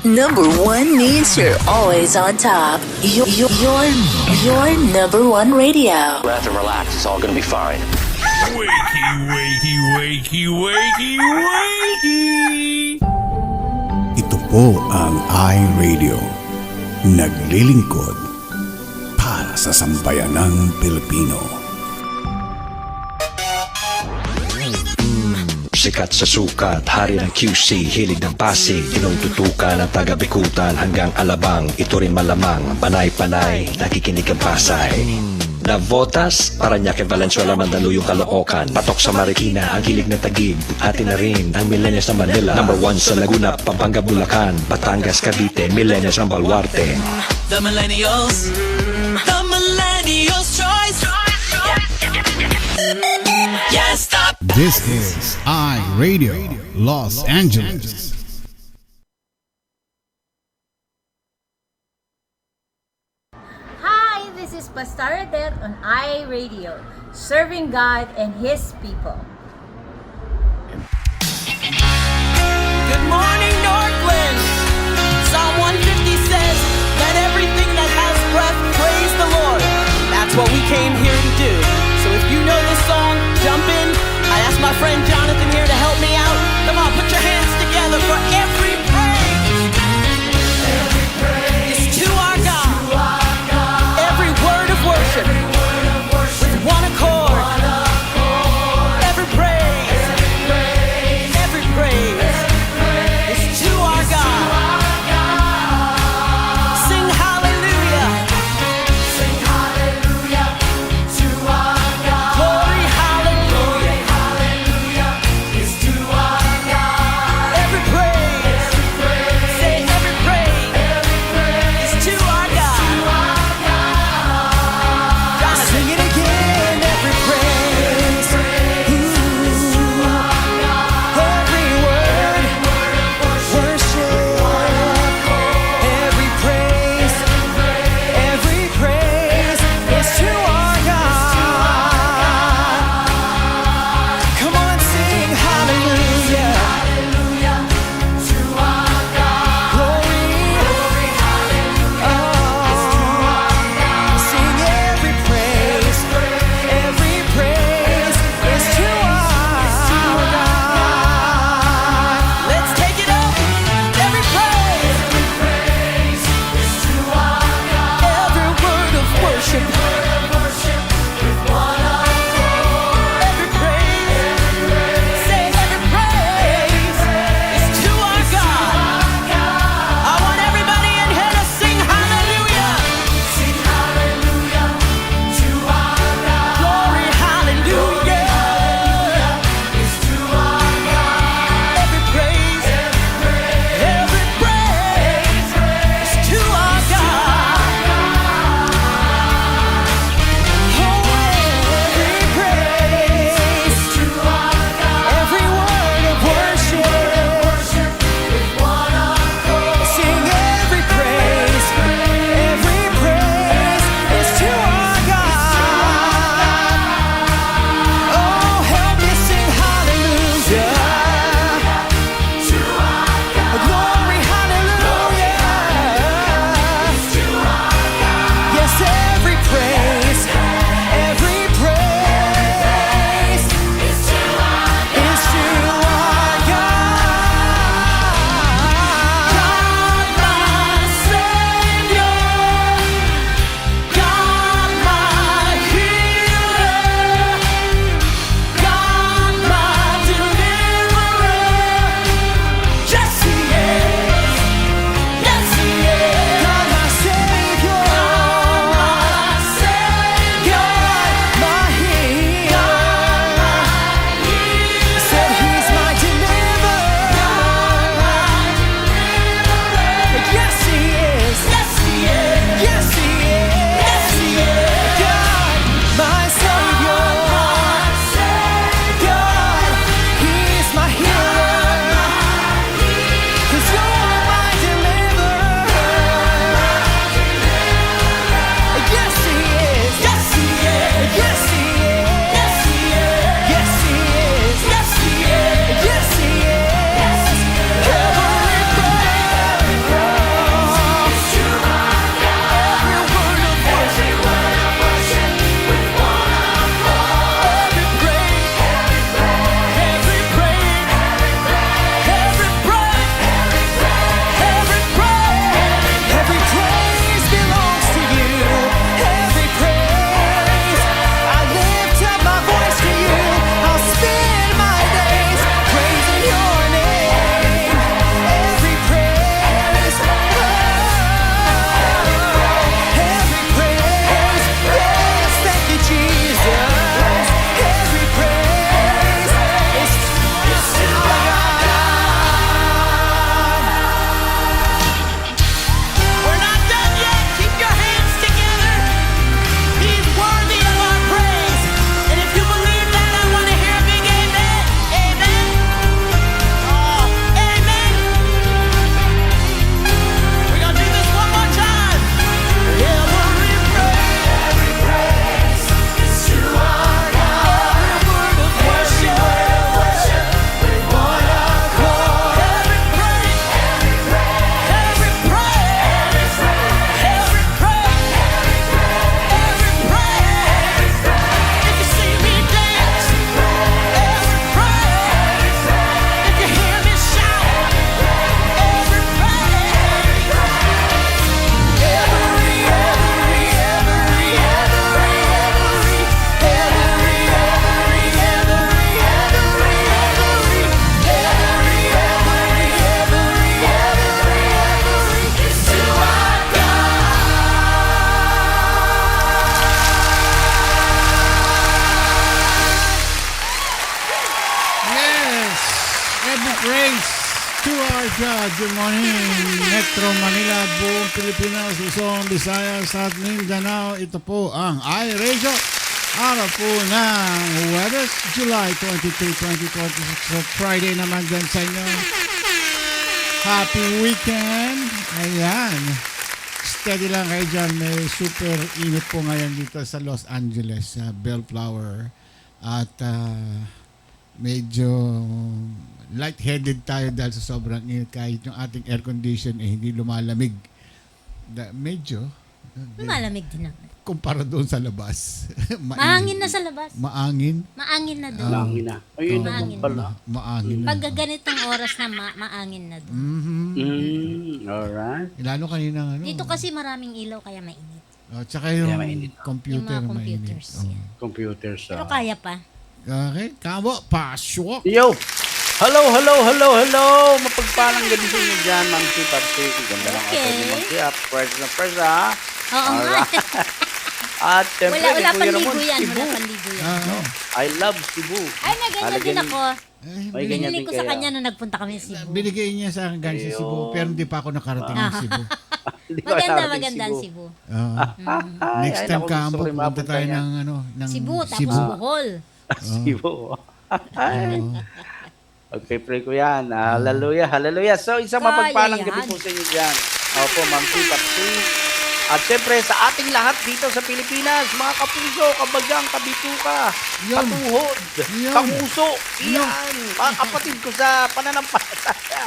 Number one means you're always on top. Your number one radio. You have to relax. It's all gonna be fine. Wakey, wakey, wakey, wakey, wakey! Ito po ang iRadio. Naglilingkod para sa sambayanang Pilipino. Sikat sa sukat, hari ng QC, hilig ng Pasig, tinututukan ng taga-Bikutan hanggang Alabang. Ito rin malamang, panay-panay, nakikinig ang Pasay. Navotas, Parañaque, Valenzuela, Mandaluyong, Caloocan. Patok sa Marikina, ang hilig ng Taguig. Atin na rin ang Millennials ng Manila. Number 1 sa Laguna, Pampanga, Bulacan, Batangas, Cavite, Millennials ng Baluarte. The Millennials choice. Yes, stop. This is iRadio Los Angeles. Hi, this is Pastor Odette on iRadio, serving God and His people. Good morning, Northland. Psalm 150 says, "Let everything that has breath praise the Lord." That's what we came here to do. So if you know this song, jump in. I asked my friend Jonathan here to help me out. Come on, put your hands together for every praise. Every praise is to our God. Every word of worship with one accord. Every praise is to our God. Sing hallelujah. Sing hallelujah to our God. Glory hallelujah. God, good morning. Metro Manila, buong Pilipinas, Luzon, Visayas at Mindanao. Ito po ang iRadio. Araw po ng Webes, July 23, 2026. So Friday naman dyan sa inyo. Happy weekend. Ayan. Steady lang kayo dyan. May super init po ngayon dito sa Los Angeles, sa Bellflower. At medyo lightheaded tayo dahil sa sobrang init. Kahit yung ating air condition hindi lumalamig. Medyo Malamig din naman. kumpara doon sa labas. Maangin na sa labas. Maangin? Maangin na doon. Maangin na. Ayun naman Maangin. pala. Maangin na. Pag ganitong oras na maangin na doon. Alright. Lalo kanina ano. Dito kasi maraming ilaw kaya mainit. Tsaka yung Kaya mainit. computer Yung mga mainit. computers. Yan. Computers. Pero kaya pa. Okay, kamo, pasok. Yo! Hello! Mapagpalang gabi sa inyo dyan, Ma'am Si Papsi. Ganda lang Okay. ako ni Ma'am Si. Fresh na fresh, ha? Oo nga. At syempre, Wala kay Kuya panligo Ramon, yan. Cebu. Wala panligo yan. I love Cebu. Ay, na ganyan din ako. May ganyan Binili din ko sa kayo. kanya nung nagpunta kami sa Cebu. Binigay niya sa akin galing sa Cebu, pero hindi pa ako nakarating ng Cebu. Hindi ba natin Maganda ang Cebu. Next time naku, kamo, gusto ko rin punta mapunta tayo yan. ng Cebu, tapos Bohol. Cebu. Okay, pray ko yan. Hallelujah. So, isang mapagpalang gabi po sa inyo dyan. Opo, Ma'am Si Papsi. At syempre, sa ating lahat dito sa Pilipinas, mga kapuso, kabagang, kabituka, katuhod, kamuso, yan, mga kapatid ko sa pananampalataya.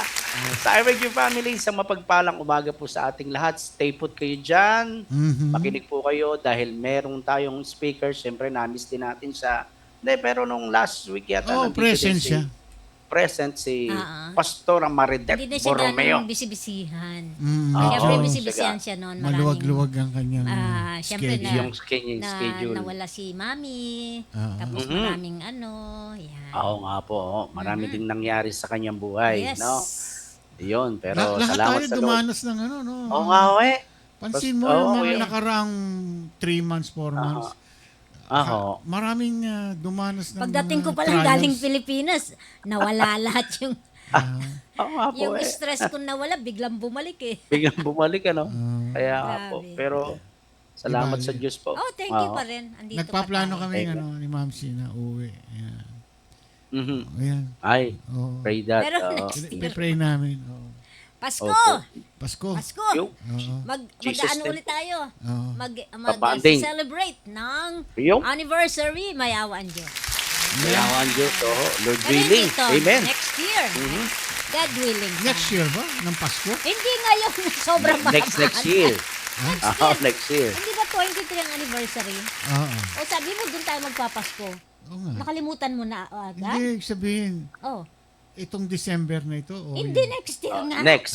Sa iRadio family, isang mapagpalang umaga po sa ating lahat. Stay put kayo dyan. Makinig po kayo dahil meron tayong speaker. Syempre, na-miss din natin siya. Hindi, pero nung last week yata, nandito present din siya. Present si Pastor Maridet Hindi na siya Borromeo. ganun bisibisihan. Oo. Siyempre bisibisihan siya noon. Maluwag-luwag ang kanyang Siyempre schedule. Yung schedule. nawala si Mami. Tapos maraming yan. Oo nga po. Marami ding nangyari sa kanyang buhay. Yes. No? Yun, pero Lahat salamat tayo sa Lord. dumanas ng ano, no? Oo nga, Pansin mo, yung mga nakaraang 3 months, 4 months. Maraming dumanas ng Pagdating ko mga palang trials. galing Pilipinas, nawala lahat yung Oo nga po yung stress ko nawala, biglang bumalik eh. Biglang bumalik, ano? Kaya nga po. Grabe. Pero salamat sa Diyos po. Oh, thank you pa rin. Andito Nagpaplano pa tayo. kami ni Ma'am Si na uwi. Ayan. Mhm. Ayan. Ay, Oo. pray that. Pero next year, Pray namin. Oo. Pasko! Pasko. Pasko! Yo. Jesus Mag-ano name. ulit tayo. Oo. Babanding. Mag-celebrate ng Yo. anniversary. Mayawaan Diyos. Mayawan Diyos. Lord Pero willing. dito, Amen. next year. God willing. Next year ba? Ng Pasko? Hindi ngayon. Sobrang Next year. Next year. Hindi ba 23 ang anniversary? Oo. O sabi mo, doon tayo magpapasko. Oo nga. Nakalimutan mo na agad? Hindi, sabihin, Oh. itong December na ito. Hindi, next year nga. Next.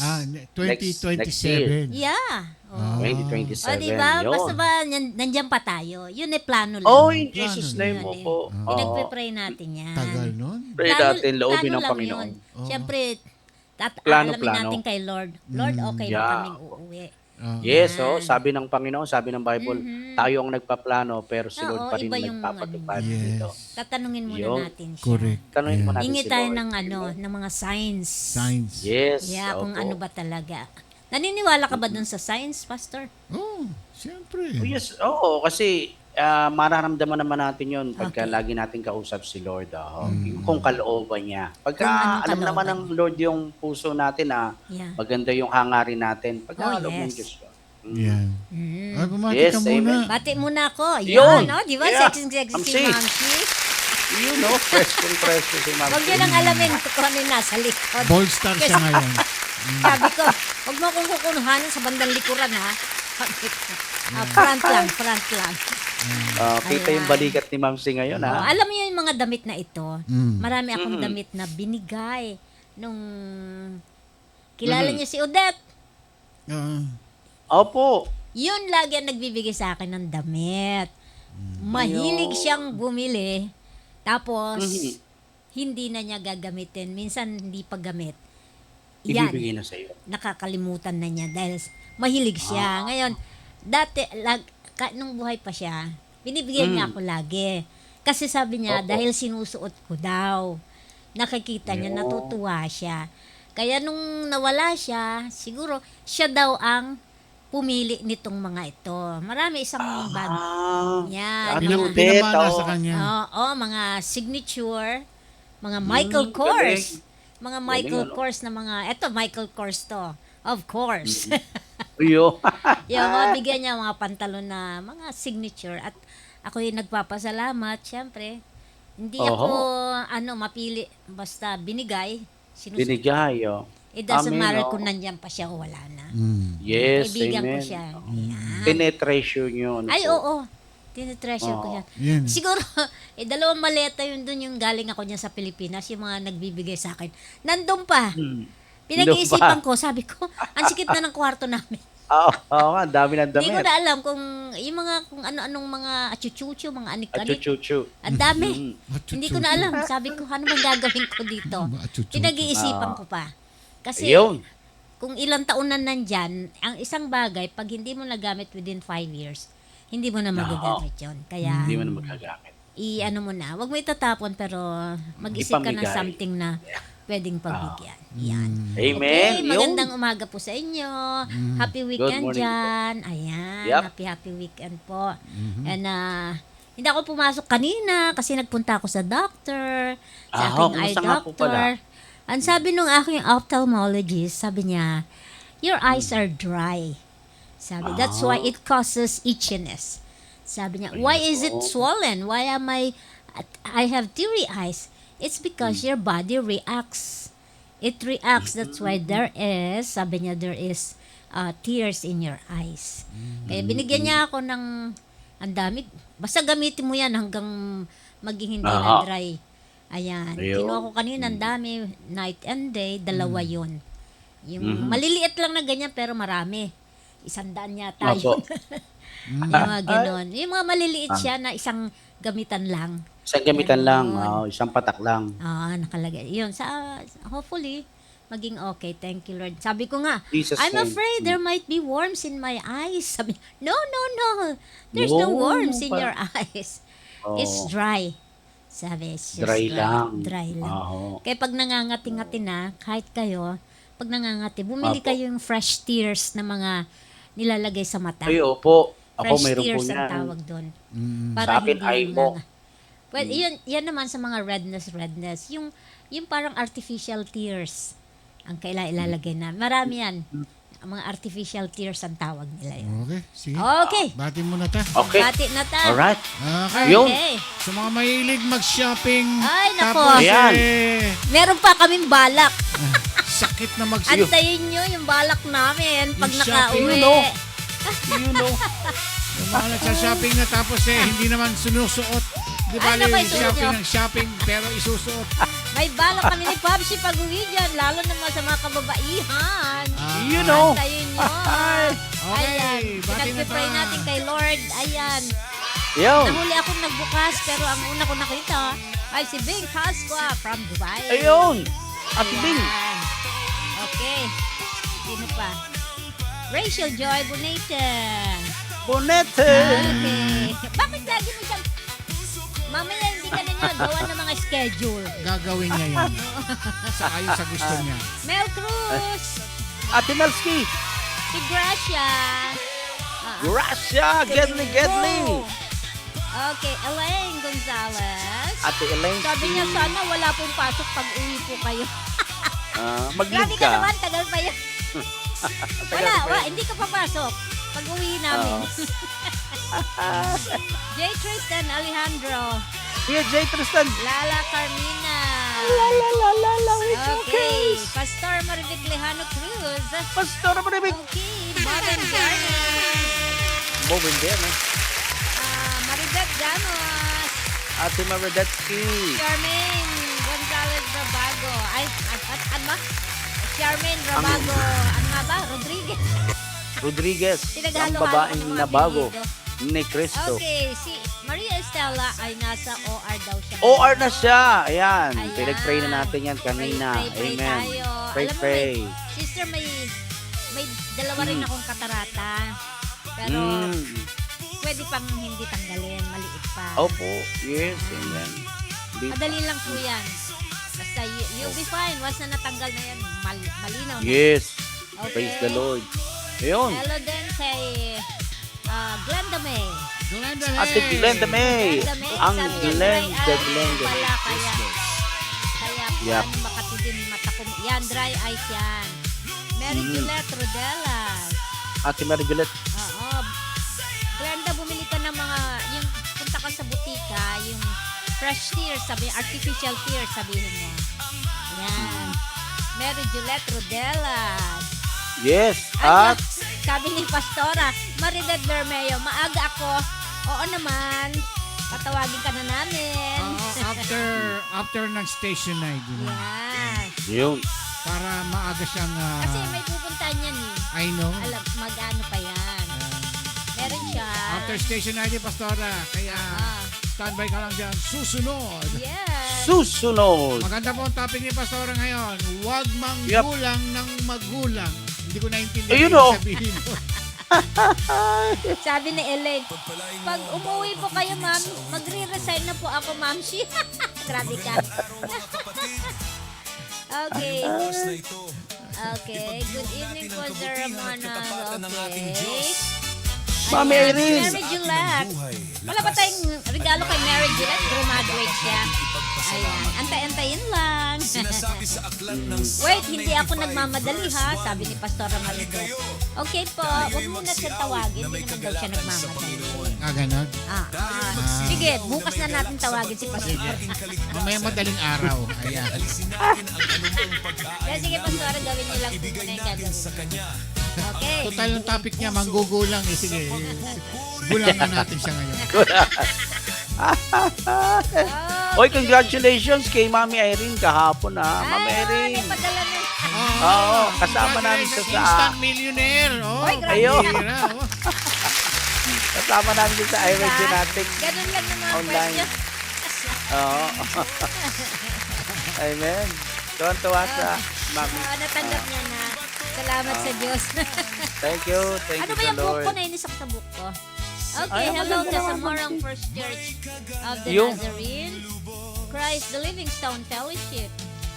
2027. Yeah. Oh. 2027. O, diba? Yun. Basta ba, nandiyan pa tayo. Yun ay plano lang. Oh, in Jesus' name mo Yun, po. Pinagpe-pray natin yan. Tagal nun. Pray natin loobin ng lang Panginoon. yun. Siyempre, Plano. alamin natin kay Lord. Lord, okay na Yeah. kaming uuwi. Yes, sabi ng Panginoon, sabi ng Bible, tayo ang nagpaplano pero si Lord Oo, pa rin iba ang yung nagpapatupad ano. dito. Tatanungin muna Yun. natin siya. Correct. Tanungin mo natin Hingi si tayo Lord. ng mga signs. Signs. Yes. Yeah, kung opo. ano ba talaga. Naniniwala ka ba dun sa signs, Pastor? Oh, siyempre. Oh, yes, oo, kasi mararamdaman naman natin yun pagka Okay. lagi natin kausap si Lord. Kung kalooban niya. Pagka Kung anong alam naman kalooban ng Lord yung puso natin Yeah. maganda yung hangarin natin. Pagka Oh, alam ng yes. Diyos ko. Yan. Ay, bumati Yes, ka muna. amen. Bati muna ako. Yun. Yan, no? Di ba? Yeah. Sexy Ma'am si C. Mamsi. You know, fresh si Ma'am. Huwag nyo lang alamin kung ano yung nasa likod. Bold star siya ngayon. Sabi ko, huwag mo akong kukunuhanan sa bandang likuran, ha? Sabi ko. Front lang. Kita yung balikat ni Ma'am C ngayon, Oh, ha? alam mo yung mga damit na ito, marami akong damit na binigay nung kilala niya si Odette. Opo. Yun lagi ang nagbibigay sa akin ng damit. Mahilig siyang bumili. Tapos, hindi na niya gagamitin. Minsan, hindi pa gamit. Yan, Ibibigay na sa iyo. nakakalimutan na niya dahil mahilig siya. Ngayon, dati, nung buhay pa siya, binibigyan niya ako lagi. Kasi sabi niya, dahil sinusuot ko daw. Nakikita niya, natutuwa siya. Kaya nung nawala siya, siguro siya daw ang pumili nitong mga ito. Marami isang bag. Yan. Ano, Mga, bet, Pinamana oh. sa kanya. mga signature, mga Michael Kors. Mga Michael ano? Kors na mga, eto Michael Kors to. Of course. Uyo. Yung mga bigyan niya mga pantalon na mga signature. At ako yung nagpapasalamat, syempre. Hindi ako, mapili. Basta binigay. Binigay, oh. It doesn't Amen, matter oh. kung nandyan pa siya o wala na. Yes, Kaibigan ko amen. siya. Yan. Penetration yun. Ay, po. oo. Tinitreasure ko yan. Yan. Siguro, dalawang maleta yun dun yung galing ako niya sa Pilipinas, yung mga nagbibigay sa akin. Nandun pa. Pinag-iisipan ko, sabi ko, ang sikip na ng kwarto namin. Oo nga, dami ng Hindi ko damit. na alam kung yung mga kung ano-anong mga achuchucho, mga anik-anik. Achuchuchu. Ang dami. Hindi ko na alam. Sabi ko, ano bang gagawin ko dito? Pinag-iisipan ko pa. Kasi Yun. kung ilang taon na nandyan, ang isang bagay, pag hindi mo nagamit within 5 years, hindi mo na magagamit yun. Kaya, Hindi mo na magagamit. ano mo na, wag mo itatapon, pero mag-isip ka ng Ipamigay. something na pwedeng pagbigyan. Yan. Amen. Okay, magandang umaga po sa inyo. Happy weekend morning po. dyan. Ayan, Yep. happy weekend po. And hindi ako pumasok kanina kasi nagpunta ako sa doctor, sa aking eye kumusta nga po pala? doctor. Ang sabi nung aking ophthalmologist, sabi niya, your eyes are dry. Sabi, that's why it causes itchiness. Sabi niya, why is it swollen? Why am I have teary eyes? It's because your body reacts. It reacts. That's why sabi niya, there is tears in your eyes. Kaya binigyan niya ako ng, ang dami, basta gamitin mo yan hanggang maging hindi na dry. Ayan. Ayun. Kinuha ko kanina, ang dami, night and day, dalawa yun. Yung maliliit lang na ganyan, pero marami. 100 yata yun. Yung mga ganon. Yung mga maliliit siya na isang gamitan lang. Isang gamitan lang. Ayun. Isang patak lang. Nakalagay. Yun, hopefully, maging okay. Thank you, Lord. Sabi ko nga, Jesus I'm name. afraid there might be worms in my eyes. Sabi, no. There's no worms in your eyes. It's dry. Sabi, it's just Dry lang. Dry lang. Oo. Kaya pag nangangati-ngati na, kahit kayo, pag nangangati, bumili kayo yung fresh tears na mga nilalagay sa mata. Ay, opo. Ako Fresh mayroon po tears niyan. ang tawag doon. Sa akin, ay mo. Well, yan naman sa mga redness. Yung parang artificial tears ang ilalagay na. Marami yan. Ang mga artificial tears ang tawag nila yun. Okay, sige. Okay. Bati mo na ta. Okay. Bati na ta. Alright. Okay. Yun. Okay. Sa mga mahilig mag-shopping. Ay, nako. Tapos, Ayan. Meron pa kaming balak. sakit na mag-shopping. Antayin nyo yung balak namin pag Yung shopping, nakauwi. no? Yung mga nagsha-shopping na tapos hindi naman sinusuot. Di ba Ay, naku, yung isuot nyo. shopping pero isusuot. May balak kami ni Papsi pag uwi dyan, lalo naman sa mga kababaihan. You know. Antayin nyo. Okay, Ayan. bati na Pinag-pray ta. natin kay Lord. Ayan. Yun. Nahuli akong nagbukas, pero ang una ko nakita ay si Bing Pasqua from Dubai. Ayun. At Bing. Ayan. Okay. Sino pa? Rachel Joy Bonita. Bonete. Okay. Bakit lagi mo siyang... Mamaya hindi ka ninyo gawa ng mga schedule. Gagawin niya yan. Sa ayon sa gusto niya. Mel Cruz. Ate Melski. Si Gracia. Gracia. Gedli. Okay, Elaine Gonzalez. Ate Elaine. Sabi niya, sana wala pong pasok pag uwi po kayo. Mag-leave Grabe ka ka. naman, tagal pa yan. Wala, hindi ka papasok. Pag uwi namin. J. Tristan Alejandro. Dear J. Tristan. Lala Carmina. Okay. Pastor Marivic Lejano Cruz. Pastor Maribig. Okay, Modern Garden. Bobin Maribeth Ganos. Ate Maridetsky. Charmaine Gonzalez Rabago. Ay, ano ba? Charmaine Rabago. Ano nga ba? Rodriguez. Ang Pinaghalo-halo babaeng ng mga nabago apelyido. ni Cristo. Okay, si Maria Estela ay nasa OR daw siya. OR na siya. Ayan. Ayan. Pinag-pray na natin yan kanina. Pray Amen. tayo. Pray, Alam mo, pray. Sister, may dalawa rin akong katarata. Pero pwede pang hindi tanggalin. Maliit pa. Opo. Yes. Amen. Madali lang po yan. Basta you'll be fine. Once na natanggal na yan, malinaw na. Yes. Okay. Praise the Lord. Ayun. Hello din kay Glenda May. Glenda Ate Glenda May. Glenda May. Ang Sabi niya, Glenda, dry eyes Glenda. pala, kaya Yep. paano makatidin mata ko. Yan, dry eyes yan. Mary Juliet Rodelas. Ate Mary Juliet. Oo. Glenda, bumili ka ng mga, yung punta ka sa butika, yung fresh tears, artificial tears, sabihin mo. Yan. Mary Juliet Rodelas. Yes. Ay, At sabi ni Pastora, Maridad Bermeo, maaga ako. Oo naman. Patawagin ka na namin. After ng station night. Yan. yun. Para maaga siyang... Kasi may pupuntahan yan eh. I know. Alam, mag-ano pa yan. Meron siya. After station night, Pastora. Kaya standby ka lang dyan. Susunod. Yes. Susunod. Maganda po ang topic ni Pastora ngayon. Huwag manggulang ng magulang. Hindi ko naintindihan Ayun, yung oh. sabihin mo. Sabi ni Elaine, pag umuwi po kayo, ma'am, magre-resign na po ako, ma'am. Grabe ka. Okay. Okay. Good evening po, Sir Ramona. Okay. Mami Ayan, Irene. Mary Juliet. Wala ba tayong regalo kay Mary Juliet? Graduate siya. Ayan. Antay-antayin lang. Wait, hindi ako nagmamadali ha, sabi ni Pastora Maribel. Okay po, huwag muna siya tawagin. Hindi naman daw siya nagmamadali. Ganon. Sige, bukas na natin tawagin si Pastora. Mamaya madaling araw. Ayan. Kaya sige, Pastora, gawin niyo lang kung muna yung gagawin. Okay. Total yung topic niya, manggugulang. Sige, gulangan natin siya ngayon. Oy, congratulations kay Mami Irene kahapon ha. Mami Irene. Ay, padala na. Oo, kasama namin siya sa... Instant millionaire. Oh, Oy, grabe. Ayun. bihira, oh. Kasama namin siya sa iRadio natin. Ganun lang ng mga Online. questions. Oo. Amen. Tuwan-tuwa sa Mami. Natanggap niya na. Salamat sa Diyos. Thank you. Thank Ano you ba sa yung book Lord. ko? Nainis ako sa book ko. Okay, Ay, hello maganda to sa naman. Morong First Church of the Yung- Nazarene, Christ the Living Stone Fellowship,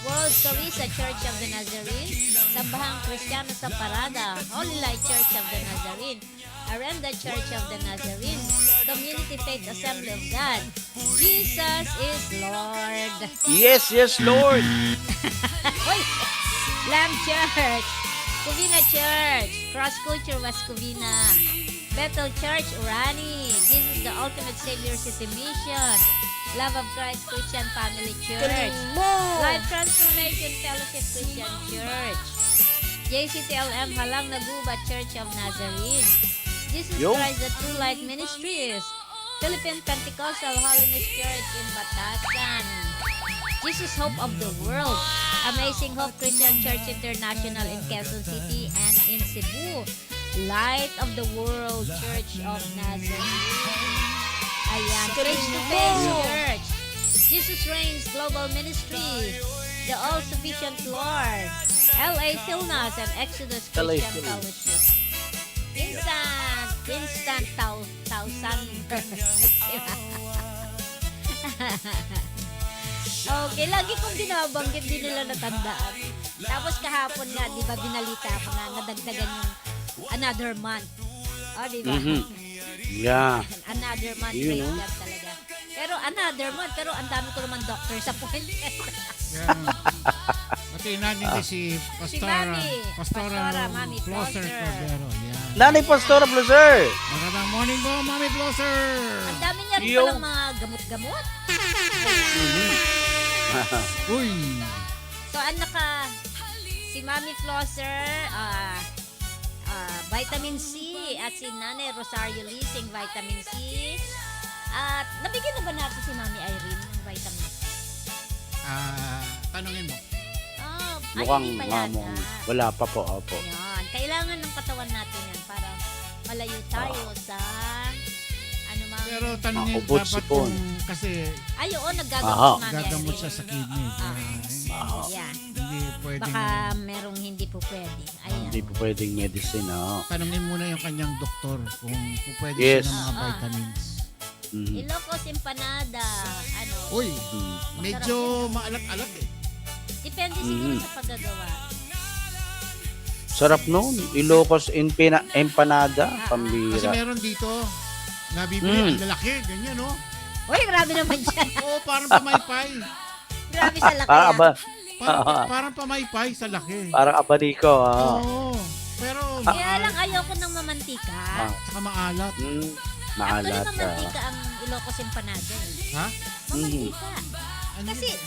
World Teresa Church of the Nazarene, Sambahang Kristiyano sa Parada, Holy Light Church of the Nazarene, Arenda Church of the Nazarene, Community Faith Assembly of God. Jesus is Lord. Yes, yes, Lord. Hoy! Lamb Church, Covina Church, Cross Culture West Covina, Bethel Church, Urani, Jesus the Ultimate Savior City Mission, Love of Christ Christian Family Church, Life Transformation Fellowship Christian Church, JCTLM Halang Naguba Church of Nazarene, Jesus Yo. Christ the True Light Ministries, Philippine Pentecostal Holiness Church in Batasan, Jesus Hope of the World, Amazing Hope Christian Church International in Quezon City and in Cebu, Light of the World Church of Nazareth. Ayan, Face to Face Church, Jesus Reigns Global Ministry, The All Sufficient Lord, LA Tilnas and Exodus LA Christian Tilnas. Fellowship. Instant thousand. Okay, lagi kong binabanggit, di nila natandaan. Tapos kahapon nga, di ba, binalita ko na nadagdagan yung another month. O, di ba? Yeah. Another month, You praise know. God talaga. Pero another month, pero ang dami ko naman doctor's appointment. Pati natin si Pastora, Mami. Pastora, Mami Flosser Flosser. Cordero. Yan. Nanay Pastora Blazer. Magandang morning po, Mami Flosser. Ang dami niya rin Yo. palang mga gamot-gamot. Uy. So, si Mami Flosser, vitamin C, at si Nanay Rosario Lising, vitamin C. At nabigyan na ba natin si Mami Irene ng vitamin C? Tanungin mo. Ay, Mukhang hindi pa yata. wala pa po. Opo. Yan. Kailangan ng katawan natin yan para malayo tayo sa anumang... Pero tanungin Maubos dapat sipon. kung kasi Ay, oo, naggagamot Aha. si Mami gagamot Irene. siya sa kidney. Yan. Hindi pwedeng... Baka merong hindi po pwede. Ayan. Hindi po pwedeng medicine. Tanungin muna yung kanyang doktor kung pwede Yes. siya ng mga vitamins. Ilocos Empanada. Ano? Uy, medyo maalat-alat eh. Depende siguro sa paggagawa. Sarap nun. Ilocos empanada. Kasi Pambira. meron dito, nabibili, ang lalaki, ganyan, no? Uy, grabe naman dyan. Oo, parang pamaypay. Grabe sa laki. Parang aba. Parang pamaypay sa laki. Parang abaniko. Oo. Pero, Kaya lang ayoko ng mamantika. saka maalat. Actually, Maalat. mamantika ang Ilocos empanada eh. Ha? Mamantika. Ano Kasi, yun?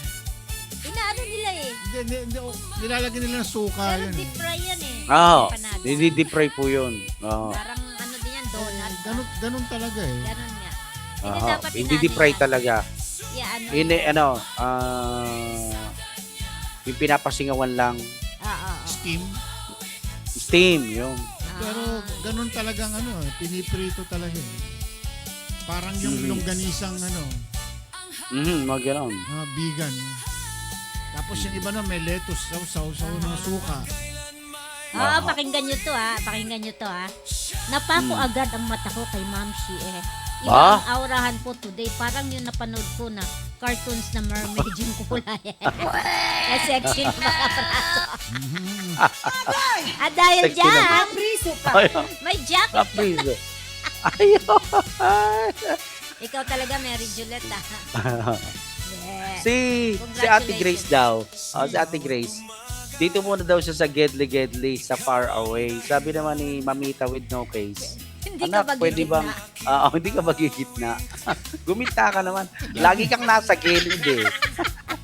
inaano nila eh. Hindi, nilalagyan nila ng suka Pero yun. deep fry yan eh. Oo. Empanada. Hindi-deep fry po yun. Oo. Parang ano din yan, donut. Ganun talaga eh. Ganon nga. Hindi Oo. dapat Hindi deep fry talaga. Yeah, ano. Yung pinapasingawan lang. Steam. Steam, yun. Pero ganun talagang piniprito talaga eh. Parang yung longganisang Mga ganon. mga vegan. Tapos yung iba na may lettuce, sausaw ng suka. Pakinggan nyo to Pakinggan nyo to Napako agad ang mata ko kay Ma'am Shi eh. Iba Ah? ang aurahan po today. Parang yung napanood ko na cartoons na mermaid yung kulay. Sexy na mga braso. At dahil Sexy dyan, naman. may jacket. Kaprizo. Ayaw. Ikaw talaga, Mary Juliet Yeah. Si Ate Grace daw. Si Ate Grace. Dito muna daw siya sa Gedli sa far away. Sabi naman ni Mamita with no case. Hindi Anak, ka ba pwede bang hindi ka magigitna? Gumita ka naman. Lagi kang nasa gilid eh.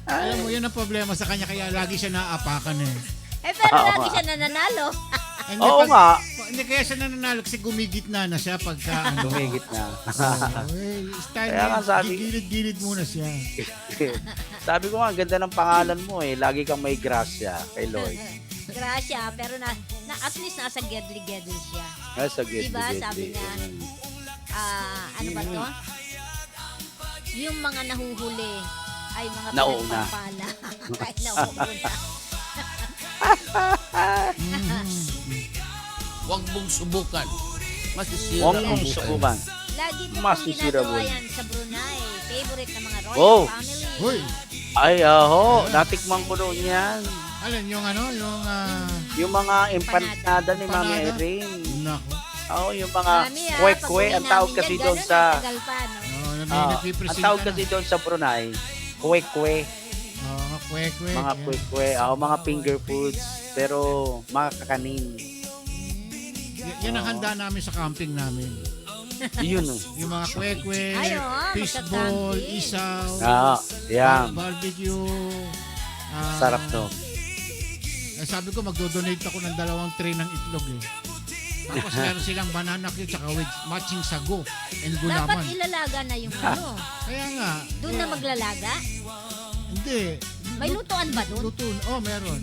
Alam mo, yun ang problema sa kanya, kaya lagi siya naaapakan eh. Pero lagi siya nananalo. Hindi, Oo nga. Hindi kaya siya nananalo kasi gumigitna na siya pagka Gumigitna. Style Kaya nga sabi- gigilid-gilid muna siya. Sabi ko nga, ang ganda ng pangalan mo eh. Lagi kang may grasya kay Lloyd. Gracia, pero na at least nasa gedli-gedli siya. Nasa Gedli. Diba, sabi niya, ano ba to? Yung mga nahuhuli ay mga Nauuna. pinagpapala. Ay, nauuna. Huwag mong subukan. Masisira Huwag ang mong buhay. subukan. Lagi ko Masisira ginagawa mo. yan sa Brunei. Favorite ng mga royal Oh. family. Hoy, Ay, natikman ko noon yan. alin yung Yung mga empanada ni Mami Empanada? Irene. nako. Oo, yung mga Mami, kwe-kwe. pag Ang tawag uwi kasi namin doon yan, sa... tagal pa, no? ang Nagpipresenta tawag kasi doon sa Brunei, kwe-kwe. mga kwek-kwek. Mga yan. kwe-kwe. Mga finger foods. Pero mga kakanin. Yan ang handa namin sa camping namin. Yun. Yung mga kwek-kwek, Ay, oo, fishball, magka-camping. isaw, Yan. barbecue. Sarap to. Sabi ko, magdo-donate ako ng 2 tray ng itlog eh. Tapos meron silang banana cue tsaka with matching sago and Dapat gulaman. ilalaga na yung ano. Kaya nga. Doon na maglalaga? Hindi. May lutuan ba doon? Lutuan. Oh, meron.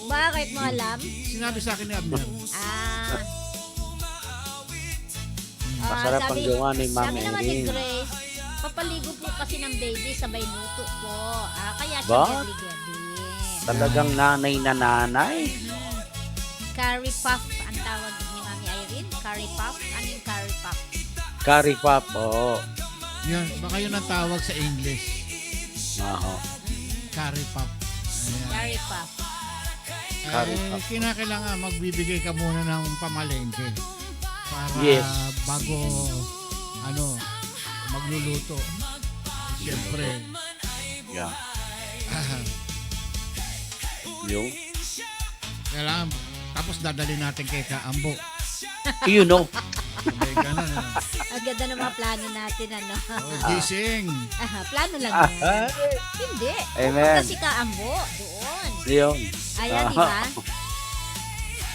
Bakit mo alam? Sinabi sa akin ni Abner. Masarap ang gawa ni Ma'am Sabi naman ni Irene. Grace, papaligo po kasi ng baby sabay luto po. Kaya siya Ba? gedli-gedli. Talagang nanay na nanay. Curry puff ang tawag ni Mami Irene. Curry puff? Ano yung curry puff? Curry pop. Oo. Yan, baka yun ang tawag sa English. Curry pop. Ayan. Curry puff. Curry pop. Kinakailangan magbibigay ka muna ng pamalengke. Para Yes. bago magluluto. Siyempre. Yeah. Yung? Kailangan, tapos dadali natin kay Kaambo. You know. Sabay ganun. Ang ganda ng mga plano natin, ano? Gising. Plano lang yan. Hindi. Amen. Pupunta si Kaambo doon. Yun. Ayan, di ba?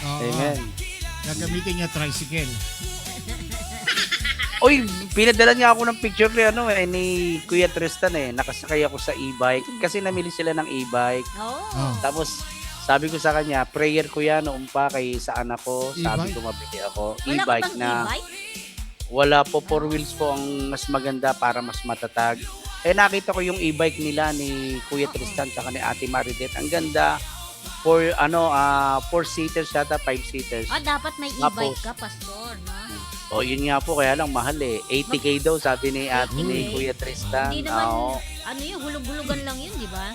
Oo. Amen. Gagamitin niya tricycle. Uy, pinadala niya ako ng picture ni Kuya Tristan eh. Nakasakay ako sa e-bike kasi namili sila ng e-bike. Oh. Tapos sabi ko sa kanya, prayer ko yan noon pa kay sa anak ko. Sabi E-bike? ko mabili ako. Wala ka E-bike bang na e-bike? wala po, 4 wheels po ang mas maganda para mas matatag. Nakita ko yung e-bike nila ni Kuya Tristan tsaka ni Ate Maridet. Ang ganda. 4-seaters yata, 5-seaters. Dapat may Tapos, e-bike ka, pastor, no? Yun nga po, kaya lang mahal eh. 80K daw sabi ni Ate ni Kuya Tristan. Hindi naman, Oo. ano yun, hulug-hulugan lang yun, di ba?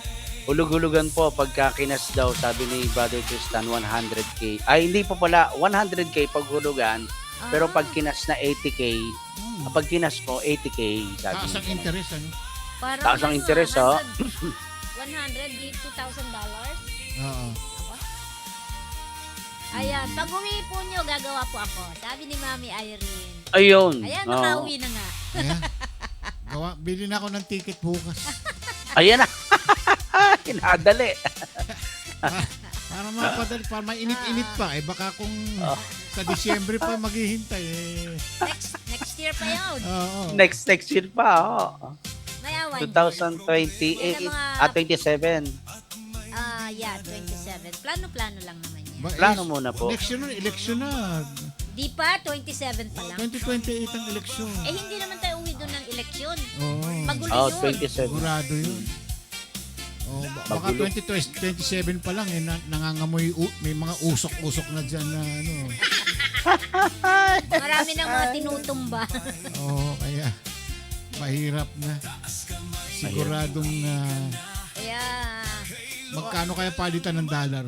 hulug-hulugan po pagka kinas daw, sabi ni Brother Tristan, 100K. Ay, hindi po pala, 100K pag hulugan, pero pag kinas na 80K, pag kinas mo, 80K, sabi Taas ang niya. interest, ano? Parang Taas ang interest, oh. 100 di $2,000. Oo. Ayan, pag umipon nyo, gagawa po ako. Sabi ni Mami Irene. Ayun. Ayan, Oo. nakauwi na nga. Ayan. Bili na ako ng ticket bukas. Ayan na. Kinadali. Para mapadali, para mainit-init pa. Eh baka kung sa Disyembre pa maghihintay eh. Next year pa yun. Oo. Next year pa, oh. May awan. 2028 at 27. Yeah, 27. Plano-plano lang naman yan. Plano muna po. Election na. Di pa, 27 pa lang. 2028 ang eleksyon. Eh, hindi naman tayo uwi doon ng eleksyon. Oo. Magulo Oh, yun. 27. Sigurado yun. Oh, baka Magulo. 27 pa lang eh, nangangamoy, may mga usok-usok na dyan na ano. Marami ng mga tinutumba. Oo, kaya mahirap na. Siguradong Kaya, magkano kaya palitan ng dollar?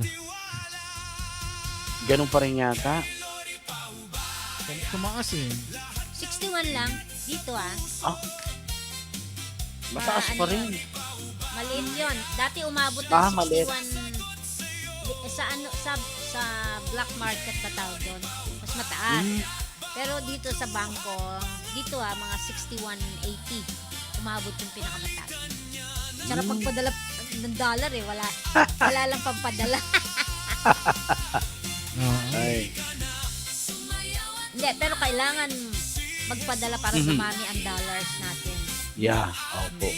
Ganun pa rin yata. Tumaas eh. 61 lang. Dito Mataas pa rin. Maliit yun. Dati umabot ng Maliit. 61 sa black market ba tawag doon? Mas mataas. Pero dito sa bangko, dito mga 61.80. Umabot yung pinakamataas. Sarap pagpadala ng dollar eh. Wala lang pampadala. Ay. Hindi, pero kailangan magpadala para sumami ang dollars natin. Yeah, opo.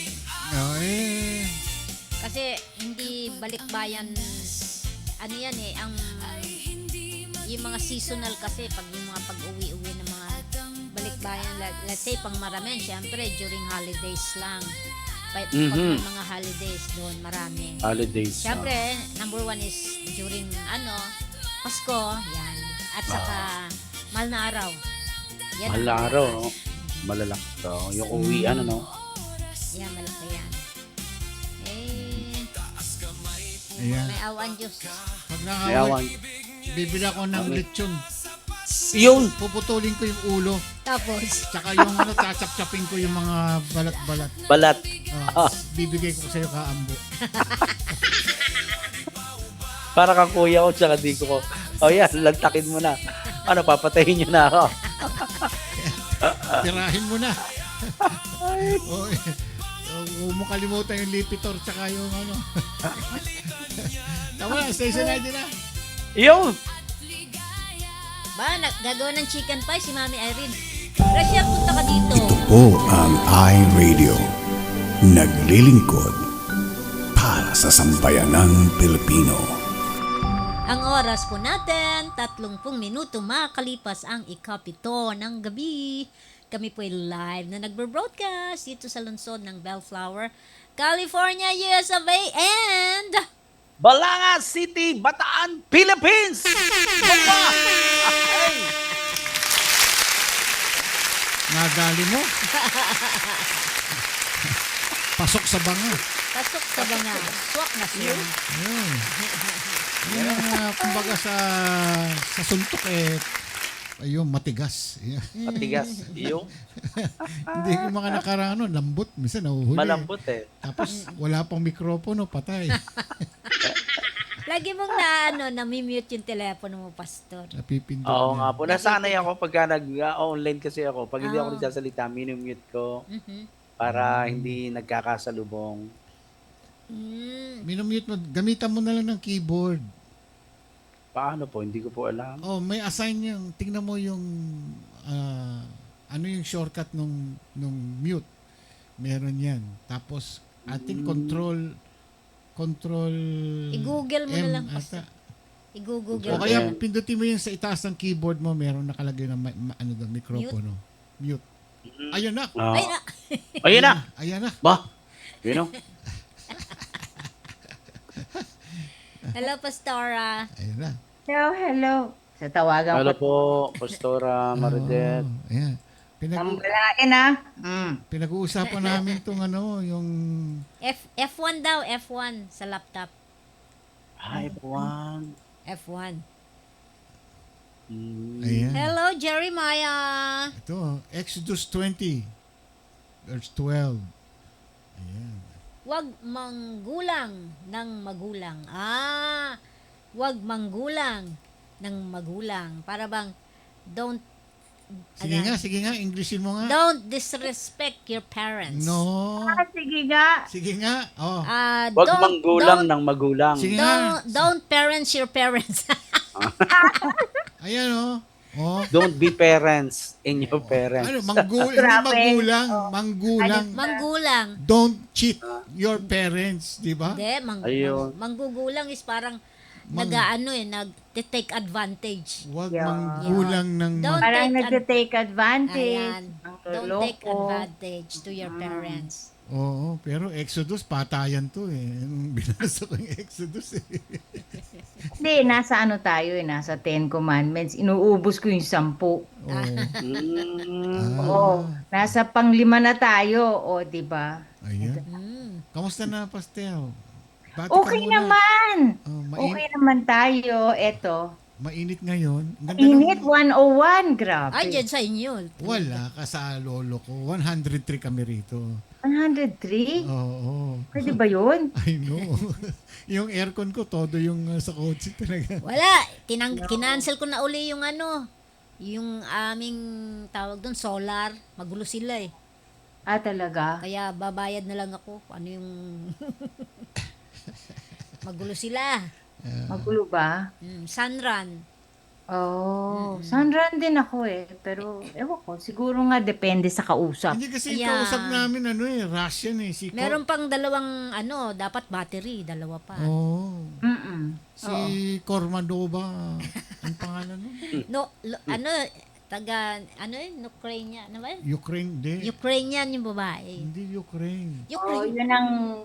Kasi hindi balikbayan, ano yan eh, yung mga seasonal kasi, pag yung mga pag-uwi-uwi ng mga balikbayan, let's say pang marami, syempre during holidays lang. Pag may mga holidays doon, marami. Holidays. Syempre, number one is during Pasko, yan. At saka, mahal na araw. Yan Mahal na araw, no? Malalaki to. Yung uwian, ano? Yan, malaki yan. Ayan. May awan Diyos. Pag May awan. bibili ako ng lechon. Yun! Puputulin ko yung ulo. Tapos, Tsaka yung tsachap-chapin ko yung mga balat-balat. Balat. Bibigay ko sa'yo kaambo. Para kang kuya ko, tsaka di ko. Oh yan, lantakin mo na. Ano, papatayin nyo na ako. Tirahin mo na. Huwag mo kalimutan yung lipitor tsaka yung ano. Tama na, station ID na. Yun! gagawa ng chicken pie si Mami Irene. Rachel, punta ka dito. Ito po ang iRadio. Naglilingkod para sa sambayanang Pilipino. Ang oras po natin, 30 minuto makalipas ang ikapito ng gabi. Kami po ay live na nagbo-broadcast dito sa lungsod ng Bellflower, California, US of A, and Balanga City, Bataan, Philippines! Bamba! Ay! Nadali mo. Pasok sa banga. pasok sa banga. Swak na siya. Ayun. Yun ang kumbaga sa suntok ayun, matigas. Matigas. Yung Hindi yung mga nakaraan, lambot. Minsan nahuhuli. malambot eh. Tapos wala pang mikropono, patay. Lagi mong nami-mute yung telepono mo, Pastor. Napipindot. Oo na. nga po. Nasanay ako pagka nag-online kasi ako. Pag hindi ako nagsasalita, minumute ko para hindi nagkakasalubong. Minumute mo, gamitan mo na lang ng keyboard. Paano po? Hindi ko po alam. Oh, may assign yung, tingnan mo yung, ano yung shortcut nung mute. Meron yan. Tapos, ating control I-google mo M na lang, ata. Pastor. I-google O kaya pindutin mo yung sa itaas ng keyboard mo, meron nakalagay na ano doon, mikropono. Mute. Ayun na. Ay, na. Ayun na! Ayan na. Ba? Yun o. Hello, Pastora. Ayun na. Hello. Sa tawagan Hello ko. po, Pastora Maridel. Oh, ayan. Tambalain ah. Pinag-uusapan namin tong yung F1 daw, F1 sa laptop. Ay, buwan. F1. ayan. Hello, Jeremiah. Ito, Exodus 20 verse 12. Ayan. Huwag manggulang ng magulang. Huwag manggulang ng magulang. Para bang, don't, Sige nga, Englishin mo nga. don't disrespect your parents. No. Sige nga. Oh. Huwag manggulang ng magulang. Sige nga. Don't parents your parents. Ayan oh. Don't be parents in your parents. Ano, magulang. Manggulang. Don't cheat your parents, di ba? Hindi, Ayun. manggugulang is parang nag-take advantage. Huwag manggulang ng Don't Parang take nagte-take advantage. Ayan. Ang Don't take loloko. advantage to your parents. Oo, pero Exodus, patayan to Nung binasa ko yung Exodus Hindi, nasa ano tayo nasa 10 Commandments. Inuubos ko yung 10. Oo. Nasa pang-5 na tayo. O, di ba? Ayan. Kamusta na, Pastel? Bati ka Okay muna. naman. Oh, Okay naman tayo. Eto. Mainit ngayon. Ang ganda Init ng- 101. Grabe. Ay, dyan sa inyo. Wala ka sa lolo ko. 103 kami rito. 103? Oo. Pwede ba yun? I know. Yung aircon ko, todo yung sa kotse talaga. Wala. Kinancel ko na uli yung yung aming tawag doon, solar. Magulo sila eh. Ah, talaga? Kaya babayad na lang ako. Ano yung... Magulo sila. Magulo ba? Sunrun. Oh, sunrun din ako Pero, ewan ko, siguro nga depende sa kausap. Hindi kasi Yeah. kausap namin Russian Si Meron pang dalawang dapat battery. Dalawa pa. Oh. Mm-mm. Si Kormadova. Ang pangalan nun? Ukrainian. Ano ba? Ukraine, di. Ukrainian yung babae. Hindi Ukraine. Oh, yun ang,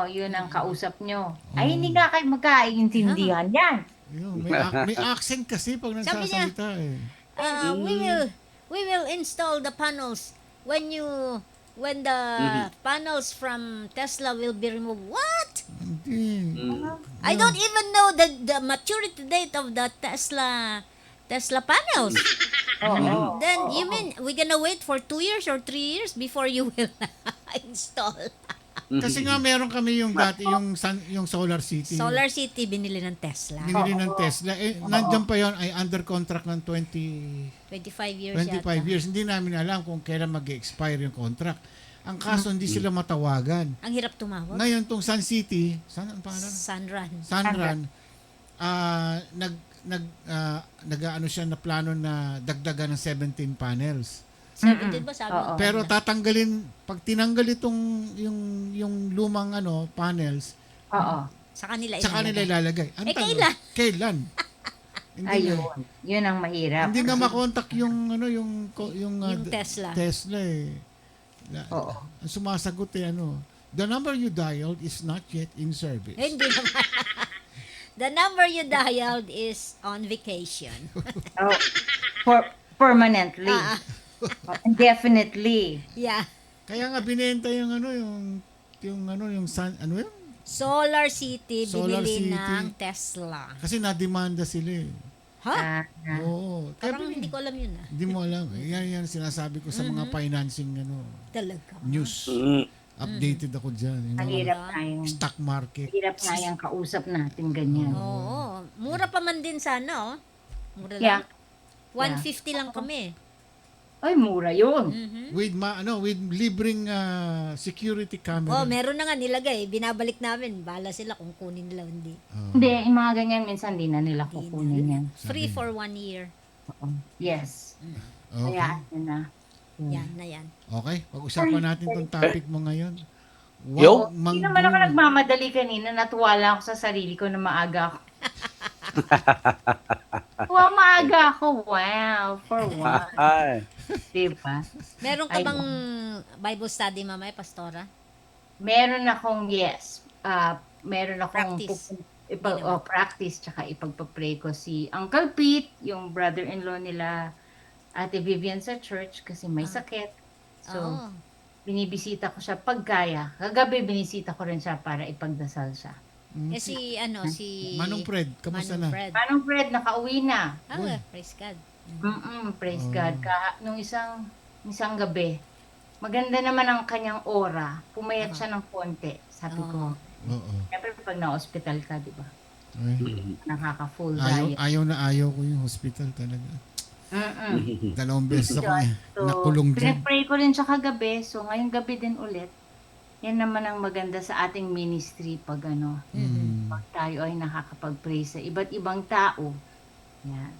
yun ang kausap nyo. Ay, hindi nga kayo magkaintindihan yan. Yun, may accent kasi pag Sabi niya, nagsasalita we will install the panels when the panels from Tesla will be removed. What? Hindi. I don't even know the maturity date of the Tesla panels. Then you mean we're gonna wait for 2 years or 3 years before you will install? Kasi nga meron kami yung dati, yung Solar City. Solar City binili ng Tesla. Binili ng Tesla. Nandiyan pa yon ay under contract ng 25 years 25 yata. years. Hindi namin alam kung kailan mag-expire yung contract. Ang kaso, hindi sila matawagan. Ang hirap tumawag. Ngayon, tong Sun City, ang pangalan? Sunrun. Nag-ano siya na plano na dagdagan ng 17 panels. 17 ba sabi mo? Pero tatanggalin, pag tinanggal itong yung lumang panels, Sa kanila ilalagay. Kailan? Hindi Ayun. na. Yun ang mahirap. Hindi nga makontak yung Tesla. Tesla Ang sumasagot the number you dialed is not yet in service. Hindi naman. The number you dialed is on vacation. Permanently. Definitely. Yeah. Kaya nga binenta yung Solar City Solar bibili City. ng Tesla. Kasi nademanda sila Ha? Oo. Parang hindi ko alam yun Hindi mo alam. Yan sinasabi ko sa mga financing Talaga. news. Updated ako dyan. Mahirap na yung Stock market. Mahirap na yung kausap natin ganyan. Oo. Mura pa man din sana, Mura Yeah. lang. 150 lang kami. Ay, mura yun. With libreng security camera. Meron na nga nilagay. Binabalik namin. Bahala sila kung kunin nila o hindi. Hindi, yung mga ganyan, minsan di na nila kukunin yan. Free for 1 year. Yes. Okay. Kaya, yun na. Yan na yan. Okay, pag-usapan natin tong topic mo ngayon. Hindi naman ako nagmamadali kanina. Natuwa lang ako sa sarili ko na maaga ako. Maaga ako. Wow, for one. Diba? Meron ka bang Bible study mamaya, Pastora? Meron akong, yes. Meron akong Practice. Practice, tsaka ipagpa-pray ko si Uncle Pete, yung brother-in-law nila, Ate Vivian sa church kasi may sakit. So, Oo. binibisita ko siya pag kaya. Kagabi, binisita ko rin siya para ipagdasal siya. Eh si si Manong Fred, kamusta Manong na? Fred. Manong Fred, nakauwi na. Praise God. Praise God. Nung isang gabi, maganda naman ang kanyang aura. Pumayat siya ng konti. Sabi ko, Oo. siyempre pag na-hospital ka, di ba? Ay, Nakaka-full diet. ayaw ko yung hospital talaga. Dalawang beses ako So, nakulong dyan. pinag-pray ko rin siya kagabi. So, ngayong gabi din ulit. Yan naman ang maganda sa ating ministry pag pag tayo ay nakakapag-pray sa iba't ibang tao. Yan.